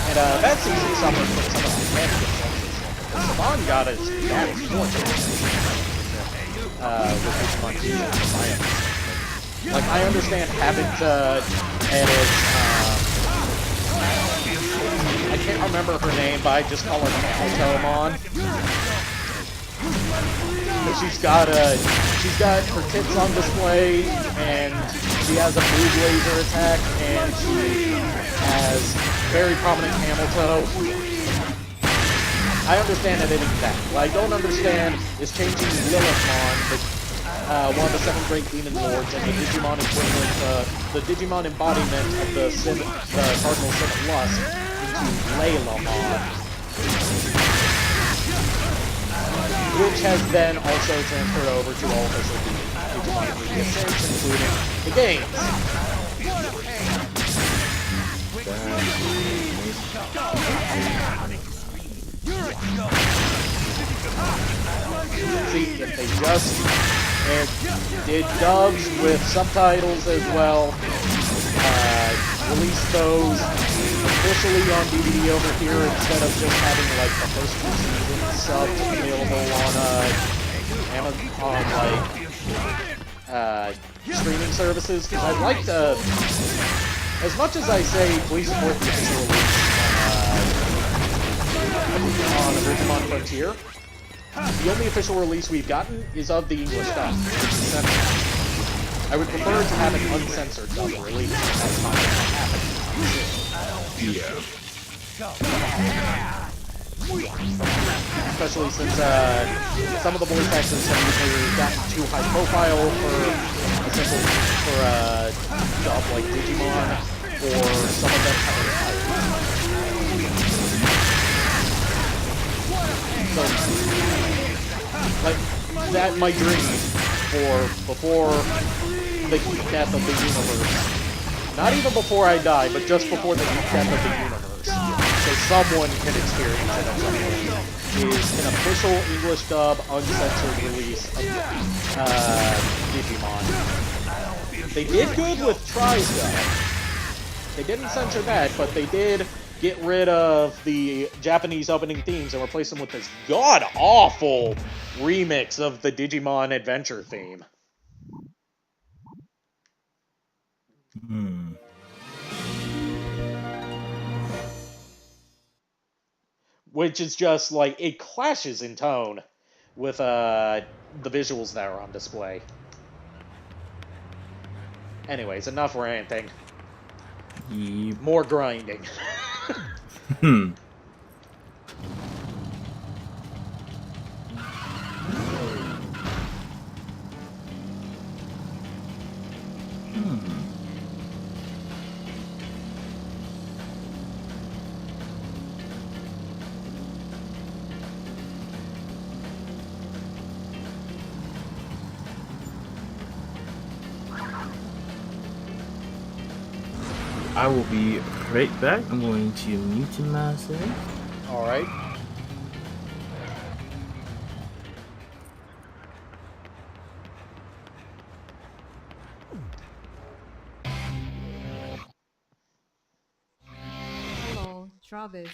And that season suffered from some of the mechanical differences. Saban got his damage more with Digimon Fusion from my understanding. Like, I understand having to edit, I can't remember her name, but I just call her Cameltomon. But she's got her tits on display, and she has a blue laser attack, and she has very prominent camel toe. I understand editing that. What I don't understand is changing Lilithmon, one of the 7 great demon lords, and the Digimon equivalent, the Digimon embodiment of the Cardinal Sin of Lust, into Laylamon, which has then also transferred over to all official Digimon 3D Ascents, including the games. See, if they just did dubs with subtitles as well, release those officially on DVD over here instead of just having like the first 2 seasons subbed available on streaming services, because I'd like to, as much as I say please support the official release on Digimon Frontier, the only official release we've gotten is of the English dub. I would prefer to have an uncensored dub release. That's not going to happen. Yeah. Especially since some of the voice actors have either gotten too high profile for a dub like Digimon, or some of them have retired. So, like, that my dream for before the heat death of the universe. Not even before I die, but just before the heat death of the universe. So someone can experience it at some point. Is an official English dub, uncensored release of Digimon. They did good with Try's dub. They didn't censor that, but they did get rid of the Japanese opening themes and replace them with this god-awful remix of the Digimon Adventure theme. Which is just, like, it clashes in tone with the visuals that are on display. Anyways, enough ranting. Yep. More grinding. I will be right back. I'm going to mute myself. Alright. Hello, Travis.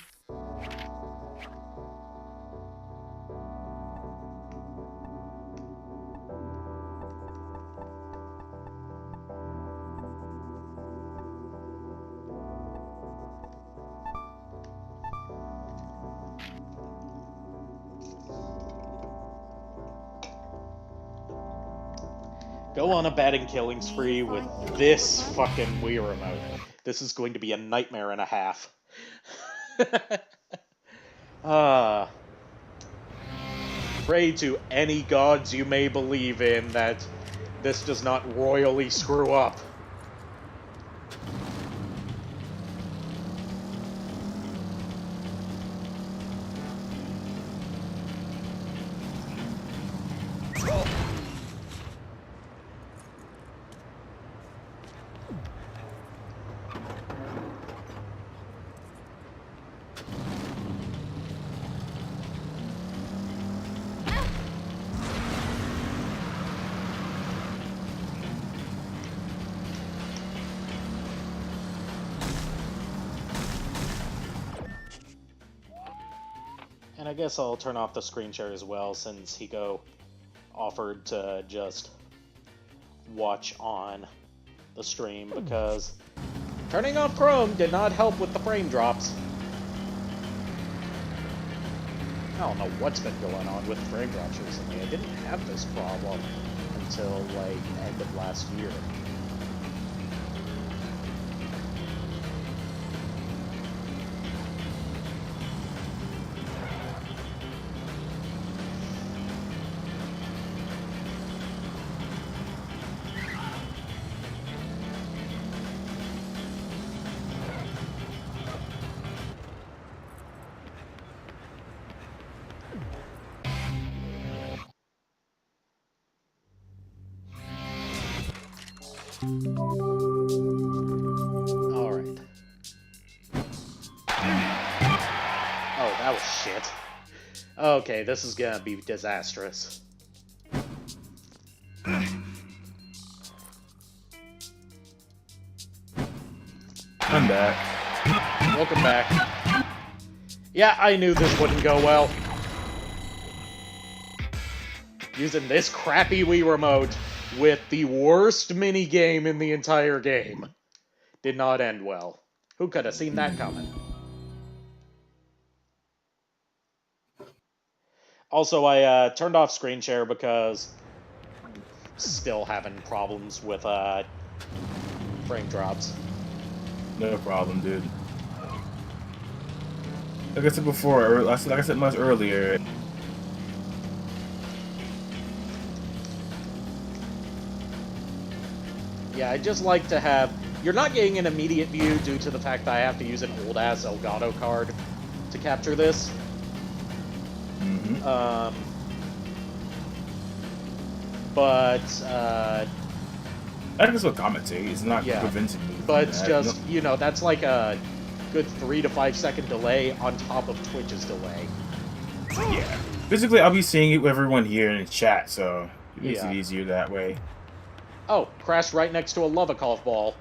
Go on a batting killing spree with this fucking Wii remote. This is going to be a nightmare and a half. Pray to any gods you may believe in that this does not royally screw up. I guess I'll turn off the screen share as well, since Hiko offered to just watch on the stream, because turning off Chrome did not help with the frame drops. I don't know what's been going on with frame drops recently. I didn't have this problem until, like, end of last year. Alright. Oh, that was shit. Okay, this is gonna be disastrous. I'm back. Welcome back. Yeah, I knew this wouldn't go well. Using this crappy Wii Remote with the worst minigame in the entire game did not end well. Who could have seen that coming? Also, I turned off screen share because still having problems with frame drops. No problem, dude. Like I said before, like I said much earlier. Yeah, I just like to have... You're not getting an immediate view due to the fact that I have to use an old-ass Elgato card to capture this. Mm-hmm. But, I think it's what commentate. It's not convincing me. But it's just, you know, that's like a good 3 to 5 second delay on top of Twitch's delay. Yeah. Basically, I'll be seeing it with everyone here in the chat, so it makes it easier that way. Oh, crashed right next to a Lovikov ball.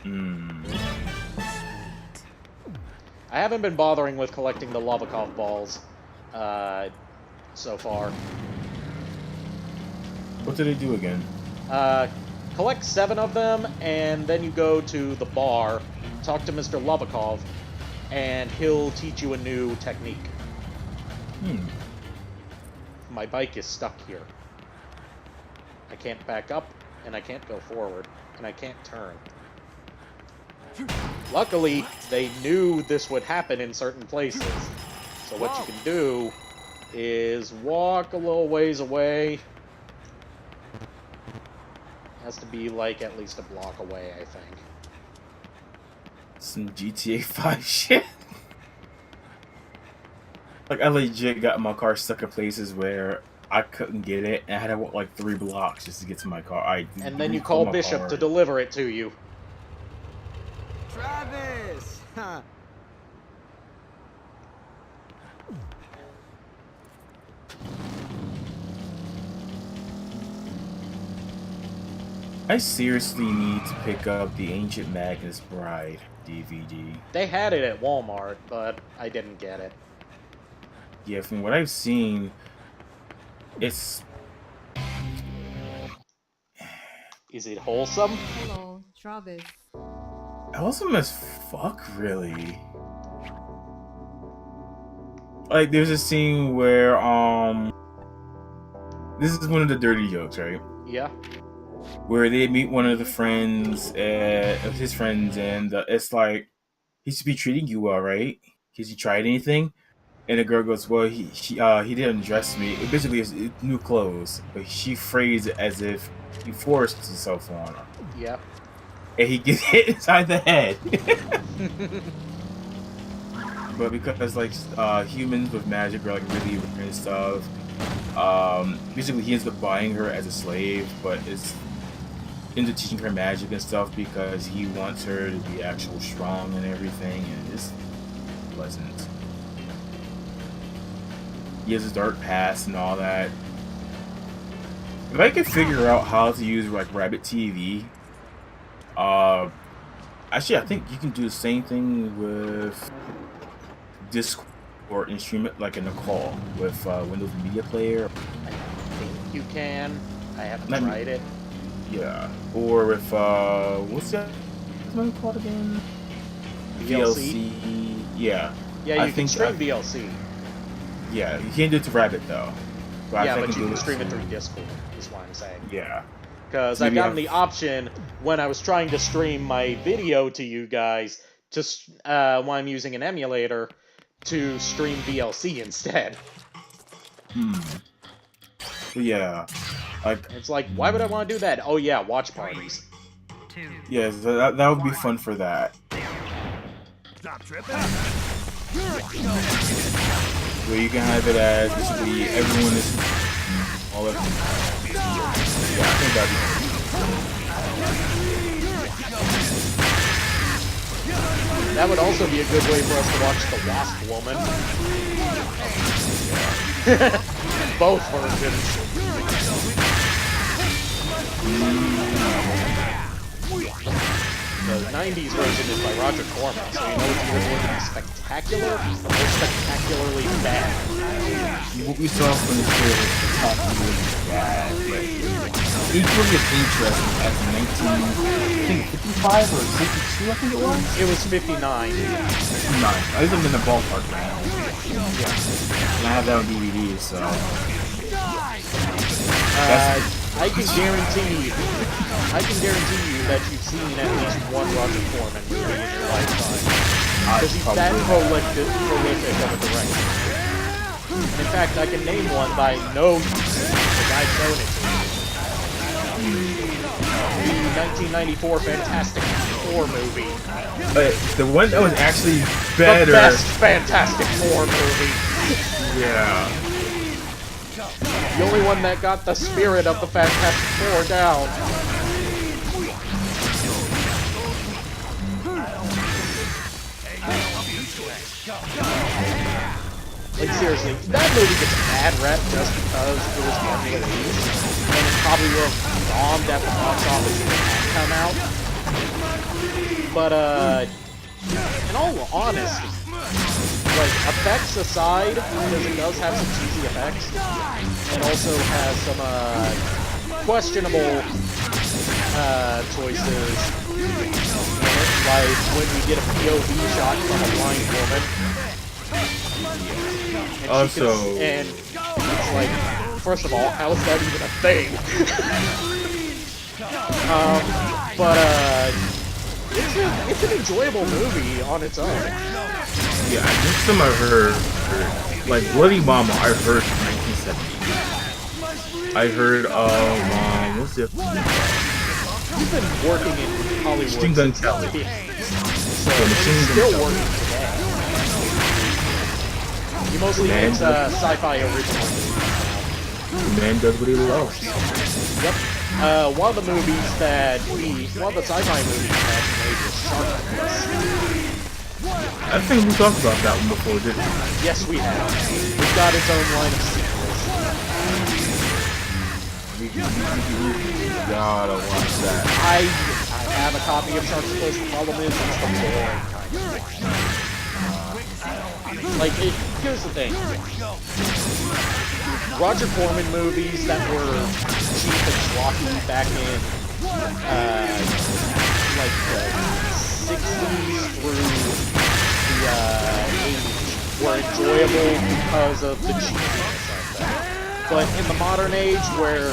Hmm. I haven't been bothering with collecting the Lovikov balls so far. What do they do again? Collect 7 of them, and then you go to the bar, talk to Mr. Lovikov, and he'll teach you a new technique. My bike is stuck here. I can't back up, and I can't go forward, and I can't turn. Luckily, they knew this would happen in certain places. So what you can do is walk a little ways away. Has to be like at least a block away, I think. Some GTA 5 shit. Like, I legit got my car stuck in places where I couldn't get it, and I had to walk like 3 blocks just to get to my car. And then you call Bishop to deliver it to you. Travis! Huh. I seriously need to pick up the Ancient Magus Bride DVD. They had it at Walmart, but I didn't get it. Yeah, from what I've seen, it's... Is it wholesome? Hello, Travis. Wholesome as fuck, really. Like, there's a scene where, this is one of the dirty jokes, right? Yeah. Where they meet one of the friends, of his friends, and it's like, he should be treating you well, right? Has he tried anything? And the girl goes, well, he didn't dress me. It basically is new clothes, but she phrased it as if he forced himself on her. Yep. And he gets hit inside the head. But because like humans with magic are like really weird and stuff, basically he ends up buying her as a slave, but is into teaching her magic and stuff because he wants her to be actual strong and everything, and it's pleasant. He has his dark past and all that. If I could figure out how to use like Rabbit TV, actually I think you can do the same thing with Discord or and stream it like in a call with Windows Media Player. I think you can. I haven't Let me- tried it. Yeah, or with what's that one called again? VLC? Yeah. Yeah, you I can think stream I- VLC. Yeah, you can't do it to Rabbit though. Yeah, I but think you do can it- stream it through Discord, is what I'm saying. Yeah. Because So I've maybe gotten I've- the option when I was trying to stream my video to you guys, when I'm using an emulator, to stream VLC instead. But yeah, like It's like, why would I want to do that? Oh yeah, watch parties. yeah, so that would be fun for that. Stop tripping. Where you can have it as basically everyone is all of. Yeah, I think that'd be. That would also be a good way for us to watch The Wasp Woman. Both versions. The 90s version is by Roger Corman, so you know it's either going to be spectacular or spectacularly bad. What we saw from the trailer was spectacularly bad, but equally as interesting as 1955 or 62, I think it was? It was 59. 59. I was in the ballpark now. And I have that on DVD, so. I can guarantee you that you've seen at least one Roger Corman movie in your lifetime. Because he's that prolific of a director. In fact, I can name one by no use, because I've shown it to you. The 1994 Fantastic Four movie. The one that was actually better. The best Fantastic Four movie. Yeah. The only one that got the spirit of the Fantastic Four down. Like seriously, that movie gets a bad rep just because it was unreleased, and it probably would have bombed at the box office if it had come out. But in all honesty, like effects aside, because it does have some cheesy effects, it also has some questionable choices in it, like when we get a POV shot from a blind woman. And Also, and it's like, first of all, how is that even a thing? It's an enjoyable movie on its own. Yeah, I think some I heard, like Bloody Mama, I heard from 1970. I heard what's the? You've been working in Hollywood. Machine Gun since Kelly. the 50s. So Yeah, Machine it's Gun still Kelly. working today. You mostly Man get sci-fi originals. The man does what he loves. Yep. One of the sci-fi movies that we made was Sharkness. I think we talked about that one before, didn't we? Yes, we have. We've got its own line of sequels. We gotta watch that. I have a copy of Shark's Place. The problem is, it's the boring kind of thing. Like, here's the thing. Roger Corman movies that were cheap and schlocky back in, like, the 60s through the 80s were enjoyable because of the cheesiness of them. But in the modern age, where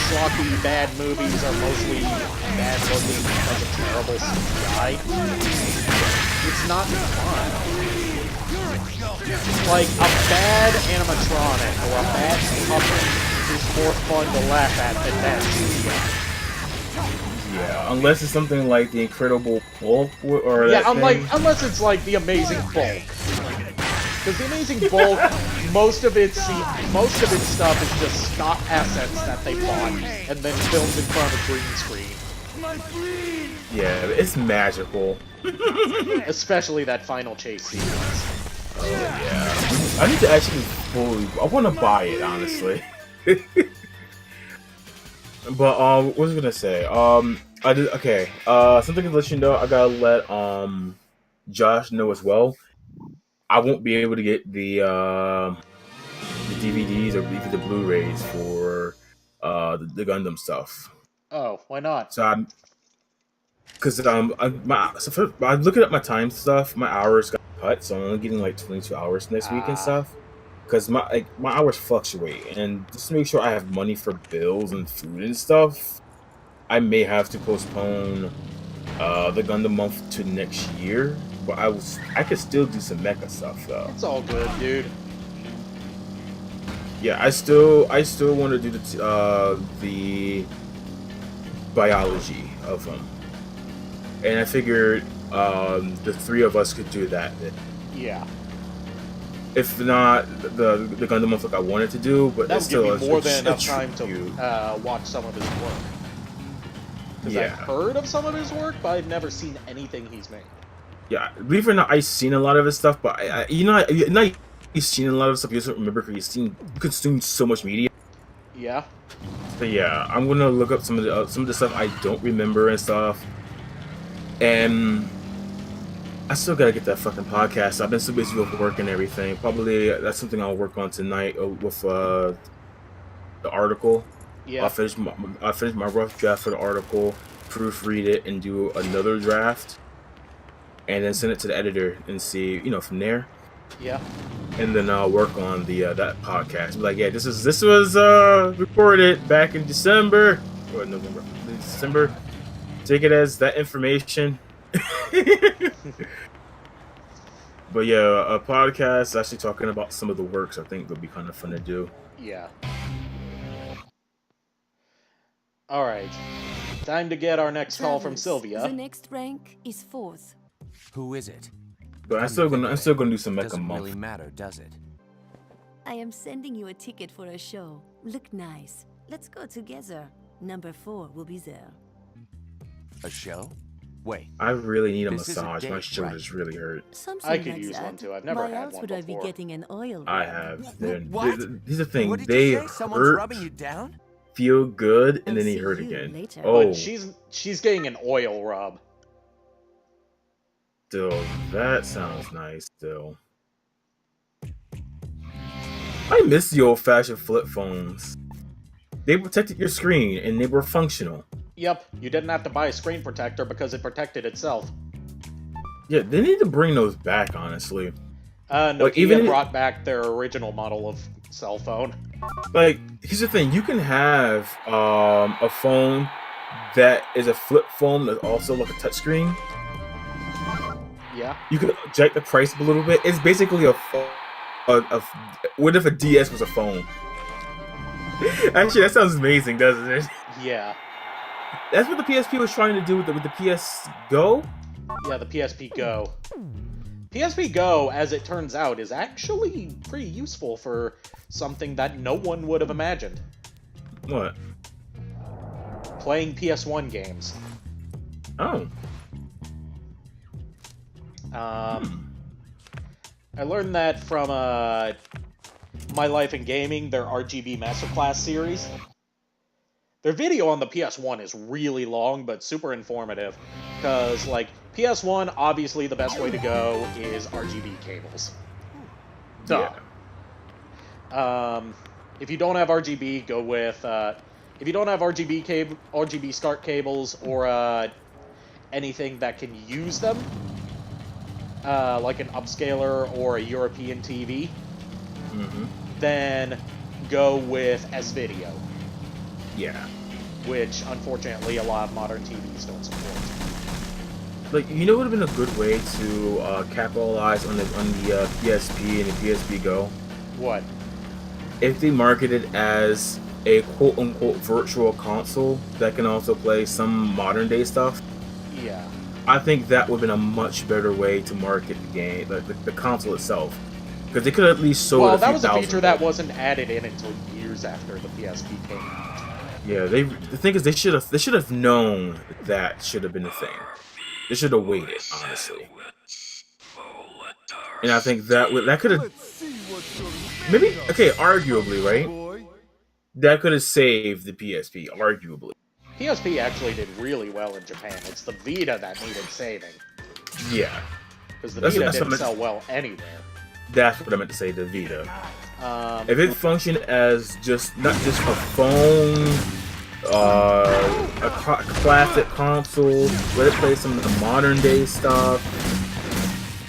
schlocky bad movies are mostly bad looking because of terrible CGI, it's not fun. Like, a bad animatronic or a bad puppet is more fun to laugh at than bad CGI. Yeah, unless it's something like the Incredible Hulk or Yeah, that thing. unless it's like the Amazing Bulk. Because the Amazing Bulk, most of its stuff is just stock assets that they bought and then filmed in front of a green screen. Yeah, it's magical. Especially that final chase sequence. Oh yeah, I need to actually I want to buy it honestly. But what was I gonna say? Something to let you know. I gotta let Josh know as well. I won't be able to get the DVDs or even the Blu-rays for the Gundam stuff. Oh, why not? So I'm looking at my time stuff. My hours got cut, so I'm only getting like 22 hours next week and stuff. Because my hours fluctuate, and just to make sure I have money for bills and food and stuff, I may have to postpone the Gundam month to next year. But I could still do some mecha stuff though. It's all good, dude. Yeah, I still want to do the biology of them, and I figured the three of us could do that. Yeah. If not the Gundam month like I wanted to do, but that would still give me more than enough a time to watch some of his work. Because Yeah. I've heard of some of his work, but I've never seen anything he's made. Yeah, believe it or not, I've seen a lot of his stuff, but you've seen a lot of stuff you don't remember because you consumed so much media. Yeah. But yeah, I'm gonna look up some of the stuff I don't remember and stuff, and I still gotta get that fucking podcast. I've been so busy with work and everything. Probably that's something I'll work on tonight with the article. Yeah. I'll finish my rough draft for the article, proofread it, and do another draft, and then send it to the editor and see, from there. Yeah. And then I'll work on the that podcast. Be like, yeah, this was recorded back in December or November, December. Take it as that information. But yeah, a podcast actually talking about some of the works I think would be kind of fun to do. Yeah. All right. Time to get our next call from Sylvia. The next rank is 4th. Who is it? But I'm still gonna do some mecha Doesn't month. really matter, does it? I am sending you a ticket for a show. Look nice. Let's go together. Number 4 will be there. A show? Wait. I really need a This is a massage. My date, shoulders really hurt. Something I could like use that. one too. I've never Why had else one would I before. be getting an oil? I rub? have. What? Here's the thing. What did They you say? Someone's hurt, rubbing you down? feel good, and I'll then they see hurt you again. later. Oh, But she's getting an oil rub. still, that sounds nice. Still, I miss the old-fashioned flip phones. They protected your screen, and they were functional. Yep, you didn't have to buy a screen protector because it protected itself. Yeah, they need to bring those back, honestly. Nokia Like, even brought back their original model of cell phone. Like, here's the thing: you can have a phone that is a flip phone that's also like a touchscreen. Yeah. You can jack the price up a little bit. It's basically a phone. What if a DS was a phone? Actually, that sounds amazing, doesn't it? Yeah. That's what the PSP was trying to do with the PS Go. Yeah, the PSP Go. PSP Go, as it turns out, is actually pretty useful for something that no one would have imagined. What? Playing PS1 games. Oh. I learned that from My Life in Gaming, their RGB Masterclass series. Their video on the PS1 is really long, but super informative. Because, like, PS1, obviously the best way to go is RGB cables. Duh. Yeah. If you don't have RGB, go with... if you don't have RGB SCART cables, or anything that can use them, like an upscaler or a European TV, then go with S-Video. Yeah. Which, unfortunately, a lot of modern TVs don't support. Like, you know what would have been a good way to capitalize on the PSP and the PSP Go? What? If they marketed as a quote-unquote virtual console that can also play some modern-day stuff. Yeah. I think that would have been a much better way to market the game, like the console itself. Because they could at least sold Well, a few that was a thousand feature that wasn't added in until years after the PSP came out. Yeah, the thing is, they should have known that should have been a thing. They should have waited, honestly. And I think that could have maybe arguably, right? That could have saved the PSP, arguably. PSP actually did really well in Japan. It's the Vita that needed saving. Yeah. Because the Vita didn't sell well anywhere. That's what I meant to say, the Vita. If it functioned as not just a phone, a classic console, where it plays some of the modern day stuff,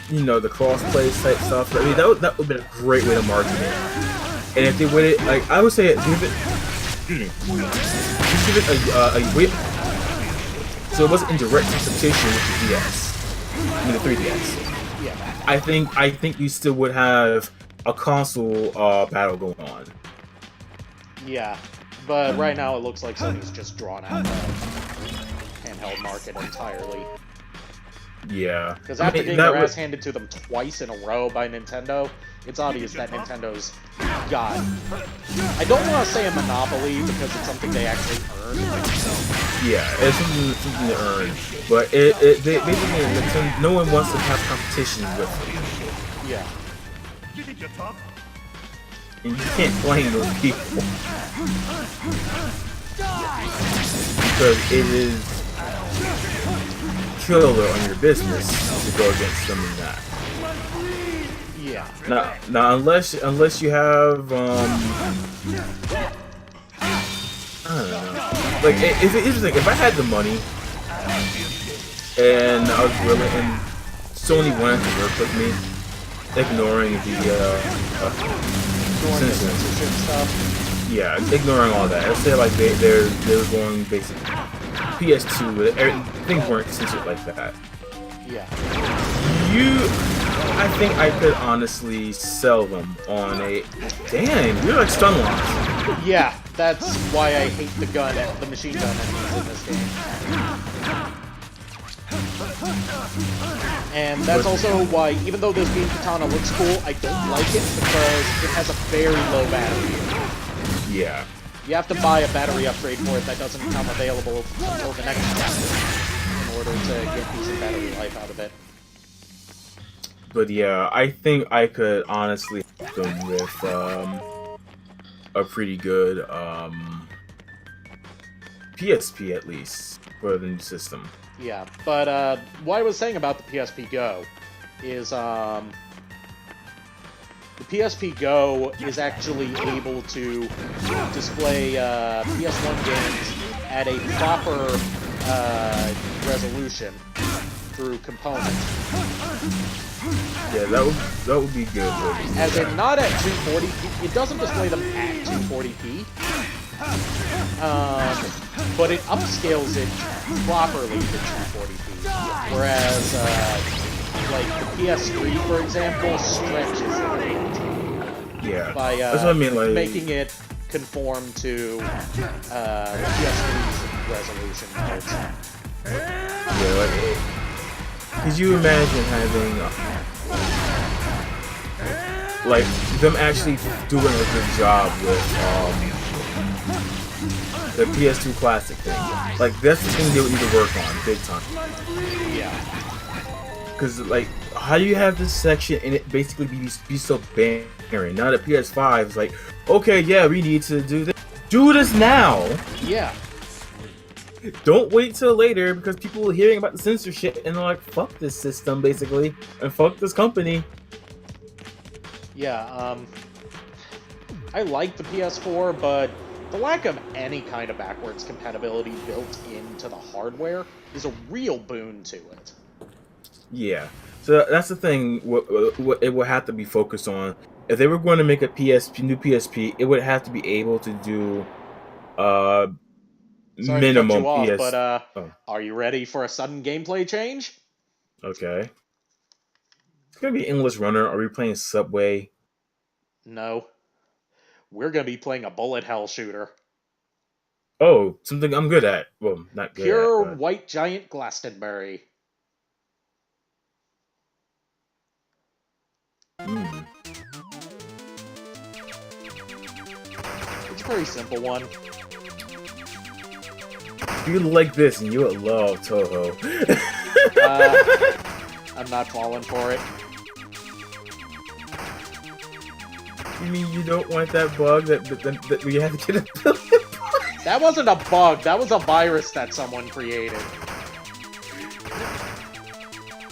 the cross-play type stuff. I mean, that would be a great way to market it. And if they would, I would say, give it a way, so it wasn't in direct competition with the DS, the 3DS. Yeah. I think you still would have a console battle going on. Yeah, but right now it looks like Sony's just drawn out the handheld market entirely. Yeah. Because after getting their ass handed to them twice in a row by Nintendo, it's obvious that Nintendo's got... I don't want to say a monopoly, because it's something they actually earned. Yeah, it's something to earn. But basically, no one wants to have competition with them. Yeah. And you can't blame those people. Because it is killer on your business to go against them in that. Yeah. Now unless you have I don't know. Like if I had the money and I was willing and Sony wanted to work with me, ignoring the censorship stuff. Yeah, ignoring all that. Let's say like they're going basic PS2, things weren't censored like that. Yeah. I think I could honestly sell them on a... Damn, you're like Stunlocked. Yeah, that's why I hate the machine gun enemies in this game. And that's also why, even though this Beam Katana looks cool, I don't like it because it has a very low battery. Yeah. You have to buy a battery upgrade for it that doesn't become available until the next chapter in order to get decent battery life out of it. But yeah, I think I could honestly go with a pretty good PSP at least for the new system. Yeah, but what I was saying about the PSP Go is the PSP Go is actually able to display PS1 games at a proper resolution through components. Yeah, that would be good. As in, not at 240p. It doesn't display them at 240p. But it upscales it properly to 240p. Whereas, like the PS3, for example, stretches it. Yeah. By that's what I mean, like making it conform to the PS3's resolution modes. Yeah, like, could you imagine having like them actually doing a good job with the PS2 Classic thing? Like that's the thing they would need to work on big time. Yeah. Because like, how do you have this section and it basically be so barren? Now that PS5 is like, okay, yeah, we need to do this. Do this now. Yeah. Don't wait till later because people are hearing about the censorship and they're like, fuck this system, basically, and fuck this company. Yeah, I like the PS4, but the lack of any kind of backwards compatibility built into the hardware is a real boon to it. Yeah, so that's the thing. What it would have to be focused on. If they were going to make a new PSP, it would have to be able to do Sorry minimum to cut you off, PS. but are you ready for a sudden gameplay change? Okay. It's gonna be Endless Runner. Are we playing Subway? No. We're gonna be playing a bullet hell shooter. Oh, something I'm good at. Well, not good Pure at, but... White Giant Glastonbury. It's a very simple one. You like this and you would love Toho. I'm not falling for it. You mean you don't want that bug that we have to get a billion points? That wasn't a bug, that was a virus that someone created.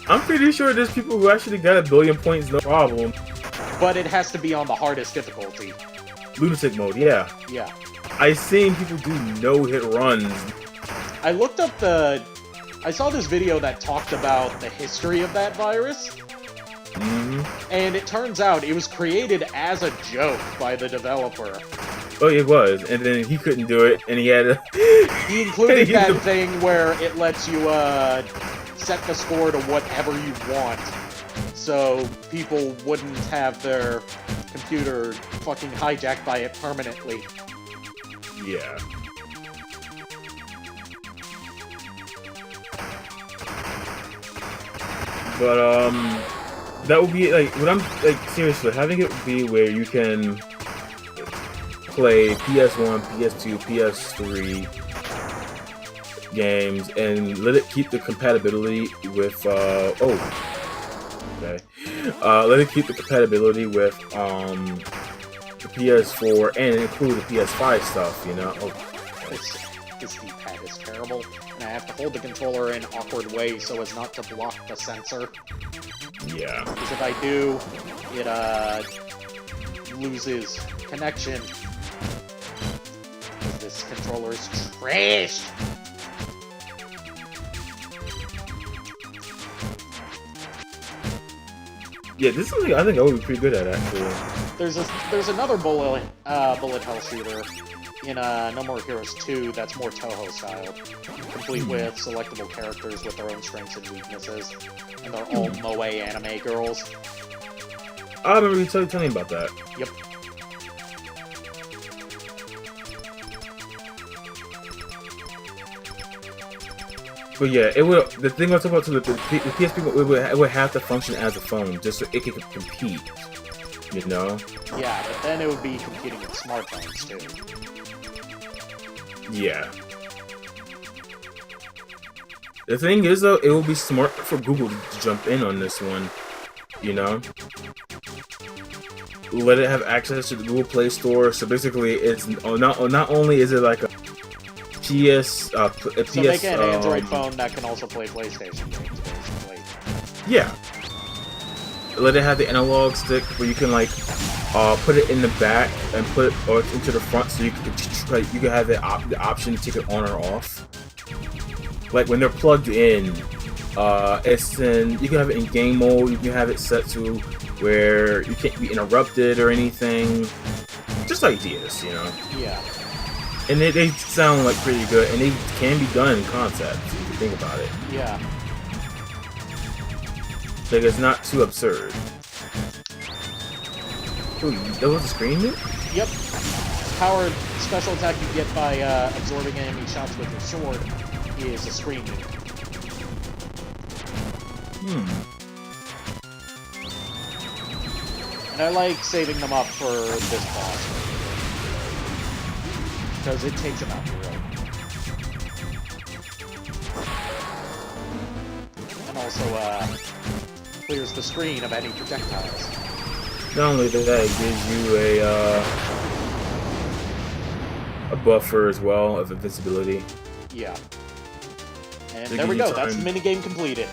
I'm pretty sure there's people who actually got a billion points, no problem. But it has to be on the hardest difficulty. Lunatic mode, yeah. Yeah. I've seen people do no-hit runs. I looked up I saw this video that talked about the history of that virus. And it turns out it was created as a joke by the developer. Oh, it was. And then he couldn't do it, and he had to... He included that thing where it lets you, set the score to whatever you want. So people wouldn't have their computer fucking hijacked by it permanently. Yeah. But, that would be, like, what I'm, like, seriously, having it be where you can play PS1, PS2, PS3 games, and let it keep the compatibility with, let it keep the compatibility with, the PS4, and include the PS5 stuff, you know? Oh, This D-pad is terrible, and I have to hold the controller in an awkward way so as not to block the sensor. yeah. Because if I do, it, loses connection. This controller is trash! Yeah, this is something I think I would be pretty good at, actually. There's another bullet hell shooter in No More Heroes 2 that's more Toho styled, complete with selectable characters with their own strengths and weaknesses, and they're all moe anime girls. I remember you telling me about that. Yep. But yeah, it would. The thing I was talking about, the PSP, it would have to function as a phone, just so it could compete. You know? Yeah, but then it would be competing with smartphones too. Yeah. The thing is, though, it will be smart for Google to jump in on this one. You know? Let it have access to the Google Play Store. So basically, it's not only is it like a PS, so make an Android phone that can also play PlayStation games, basically. Yeah. Let it have the analog stick where you can like put it in the back and put it into the front, so you can have the option to take it on or off. Like when they're plugged in, you can have it in game mode. You can have it set to where you can't be interrupted or anything. Just ideas, you know. Yeah. And they sound like pretty good, and they can be done in concept if you think about it. Yeah. Like, it's not too absurd. Ooh, that was a screen move? Yep. Powered special attack you get by absorbing enemy shots with your sword is a screen move. And I like saving them up for this boss. Because it takes them out for real. And also, clears the screen of any projectiles. Not only that, it gives you a buffer as well of invincibility. Yeah. And there we go, that's the minigame completed.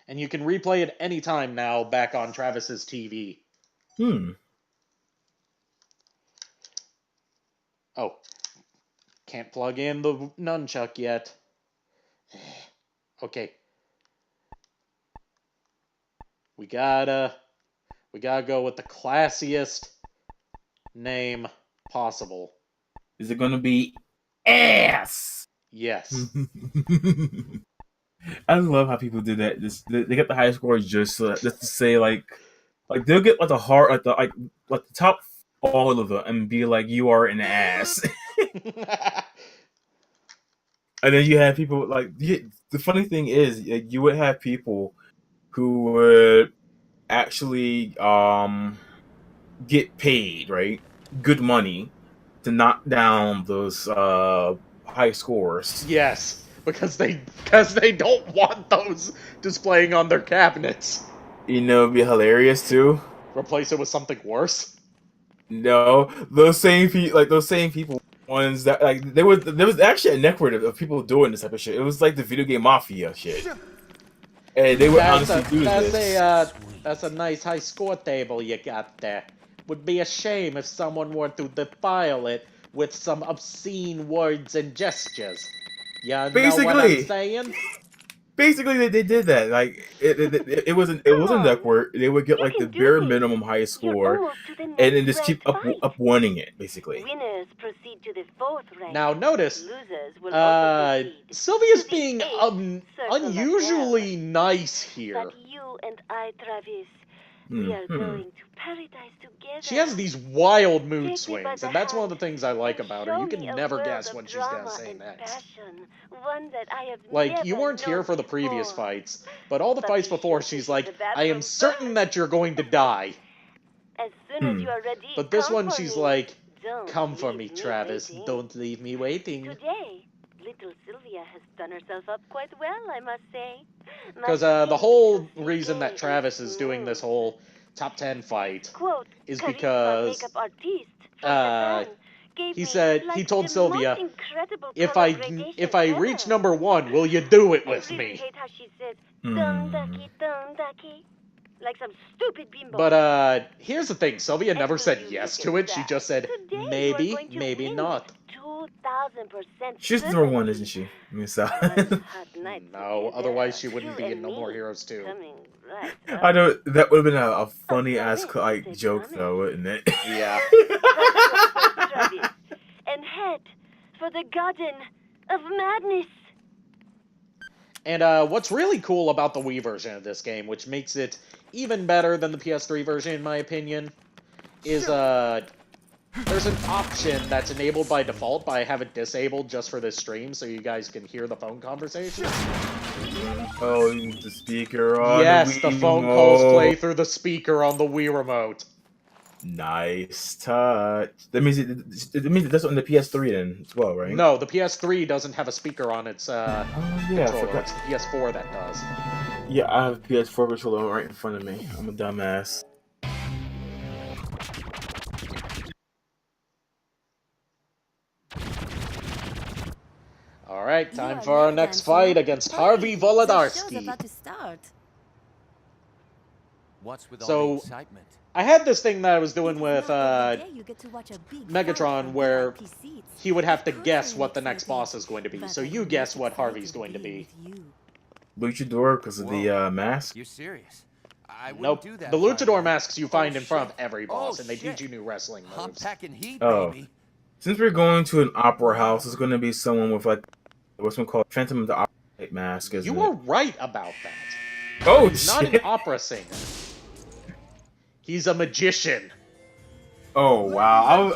And you can replay it anytime now back on Travis's TV. Oh. Can't plug in the nunchuck yet. Okay. We gotta go with the classiest name possible. Is it gonna be ass? Yes. I love how people do that. They get the high scores just to say like they'll get like the top all of them and be like, you are an ass. And then you have people like the funny thing is you would have people who would actually get paid, right? Good money to knock down those high scores. Yes, because they don't want those displaying on their cabinets. You know, it'd be hilarious too. Replace it with something worse. No, those same people, ones that like there was actually a network of people doing this type of shit. It was like the video game mafia shit. Hey, they would honestly do that's this. that's a nice high score table you got there. Would be a shame if someone were to defile it with some obscene words and gestures. You know what I'm saying? Basically, they did that. Like it wasn't that word. They would get like the bare minimum highest score, and then just keep up winning it. Basically. Winners proceed to the 4th rank. Now notice, Losers will also proceed Sylvia's to the being 8th circle of unusually hell. nice here. But you and I, Travis, we are going to paradise together. She has these wild mood Take me by swings, the and that's one of the hand things I like and about her. You show can me a never world guess of what she's gonna drama say and next. passion, one that I have Like, you never weren't here known for the previous before. fights, but all the But fights be before, sure to she's use like, the I am bathroom certain that you're going to die. As soon as you are ready, But this come one, for she's me. like, Don't come for leave me, Travis. waiting. Don't leave me waiting. Today, little Sylvia has done herself up quite well, I must say. My Because skin the is whole so reason that silky Travis and is doing this smooth. whole top 10 fight Quote, is charisma because makeup artist from Japan gave he me, said like, he told the Sylvia, most incredible if color I gradation reach ever. number 1, will you do it I with really me? hate how she said, Dundaki, like some stupid bimbo. But here's the thing, Sylvia never said yes to it. She just said Today you are maybe, going to maybe win. not. 2000% She's number one, isn't she? I mean, so. No, otherwise she wouldn't be in No More Heroes 2. Right I know that would have been a funny ass like joke though, wouldn't it? Yeah. Travis, and head for the Garden of Madness. And what's really cool about the Wii version of this game, which makes it even better than the PS3 version in my opinion, is there's an option that's enabled by default, but I have it disabled just for this stream so you guys can hear the phone conversation. Oh, the speaker on yes, the phone calls play through the speaker on the Wii remote. Nice touch. That means it does it on the PS3 then as well, right? No, the PS3 doesn't have a speaker on its yeah, controller. It's the PS4 that does. Yeah, I have a PS4 controller right in front of me. I'm a dumbass. Alright, time for our next fight against Harvey Volodyarsky. What's with all So, the excitement? I had this thing that I was doing with Megatron where he would have to guess what the next boss is going to be. So you guess what Harvey's going to be. Luchador because of the mask? You're serious? I wouldn't Nope. do that. The luchador masks you find in shit. front of every boss, Oh, and they shit. teach you new wrestling I'm moves. packing heat, Oh. baby. Since we're going to an opera house, it's going to be someone with like what's one called Phantom of the Opera mask, isn't You it? were right about that. Oh, He's not an shit. opera singer. He's a magician. Oh wow!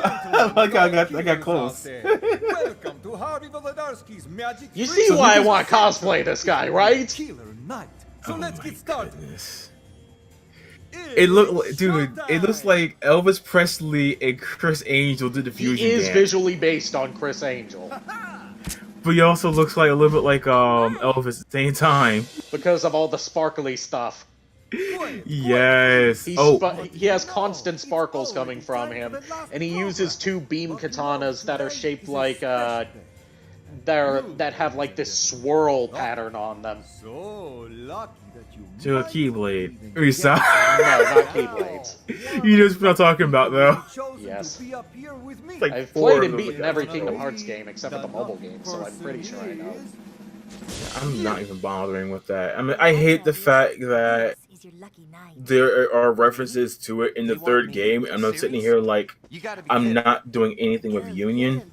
I got close. Welcome to Harvey Volodyarsky's magic. You see why I want to cosplay this guy, right? Killer night. So Oh let's my get started. goodness. It look, dude. It looks like Elvis Presley and Chris Angel did the He fusion is dance. visually based on Chris Angel. But he also looks like a little bit like Elvis at the same time. Because of all the sparkly stuff. Yes. He has constant sparkles coming from him, and he uses two beam katanas that are shaped like that have like this swirl pattern on them. So lucky that you to a Keyblade. Risa. No, not Keyblades. You know what I'm talking about, though. Yes. Like I've four played of and them. beaten every Kingdom Hearts game except for the mobile game, so I'm pretty sure I know. I'm not even bothering with that. I mean, I hate the fact that there are references to it in the third game, and I'm sitting here like I'm not doing anything with Union.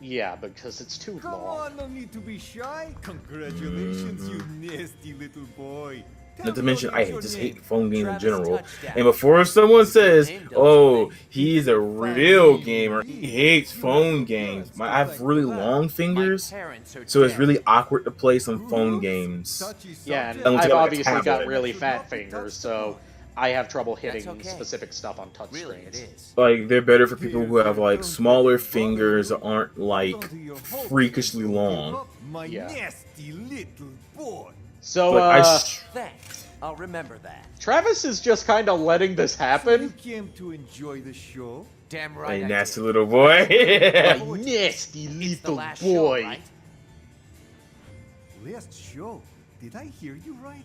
Yeah, because it's too Come long. on, no need to be shy. Congratulations, you nasty little boy. Not to mention, I just hate phone games in general. And before someone says, "Oh, he's a real gamer," he hates phone games. I have really long fingers, so it's really awkward to play some phone games. Yeah, and Unless I've you have, like, a obviously got tablet. really fat fingers, so I have trouble hitting specific stuff on touchscreens. Like, they're better for people who have like smaller fingers that aren't like freakishly long. My Yeah. nasty little boy. So, But Thanks. I'll remember that. Travis is just kind of letting this You happen. came to enjoy the show? Damn A right. I nasty did. little boy. A nasty It's the little last boy. show, right? Last show. Did I hear you right?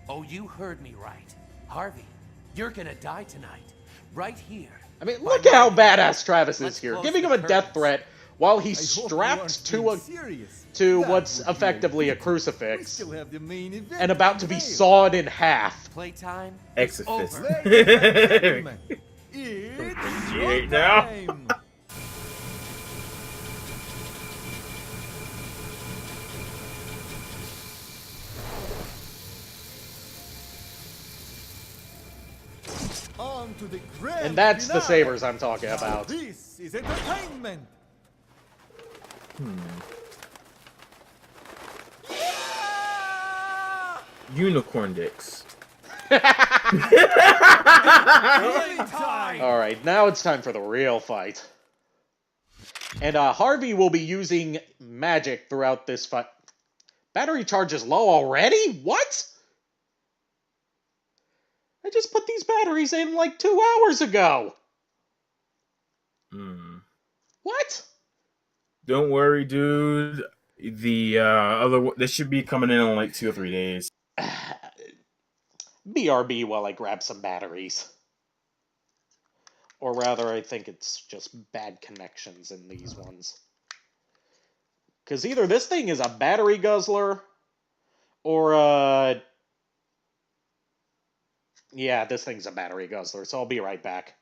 Oh, you heard me right. Harvey, you're gonna die tonight. Right here. I mean, look at how badass Travis is here, giving him a death threat while he's strapped to what's effectively a crucifix and about to be sawed in half. Playtime. Exorcist. It's now. time. On to the grand And that's the finale. sabers I'm talking about. This is entertainment. Unicorn dicks. Alright, now it's time for the real fight. And Harvey will be using magic throughout this fight. Battery charge is low already? What? I just put these batteries in like 2 hours ago. What? Don't worry, dude. The this should be coming in like 2 or 3 days. BRB while I grab some batteries. Or rather, I think it's just bad connections in these ones. Because either this thing is a battery guzzler, or, yeah, this thing's a battery guzzler, so I'll be right back.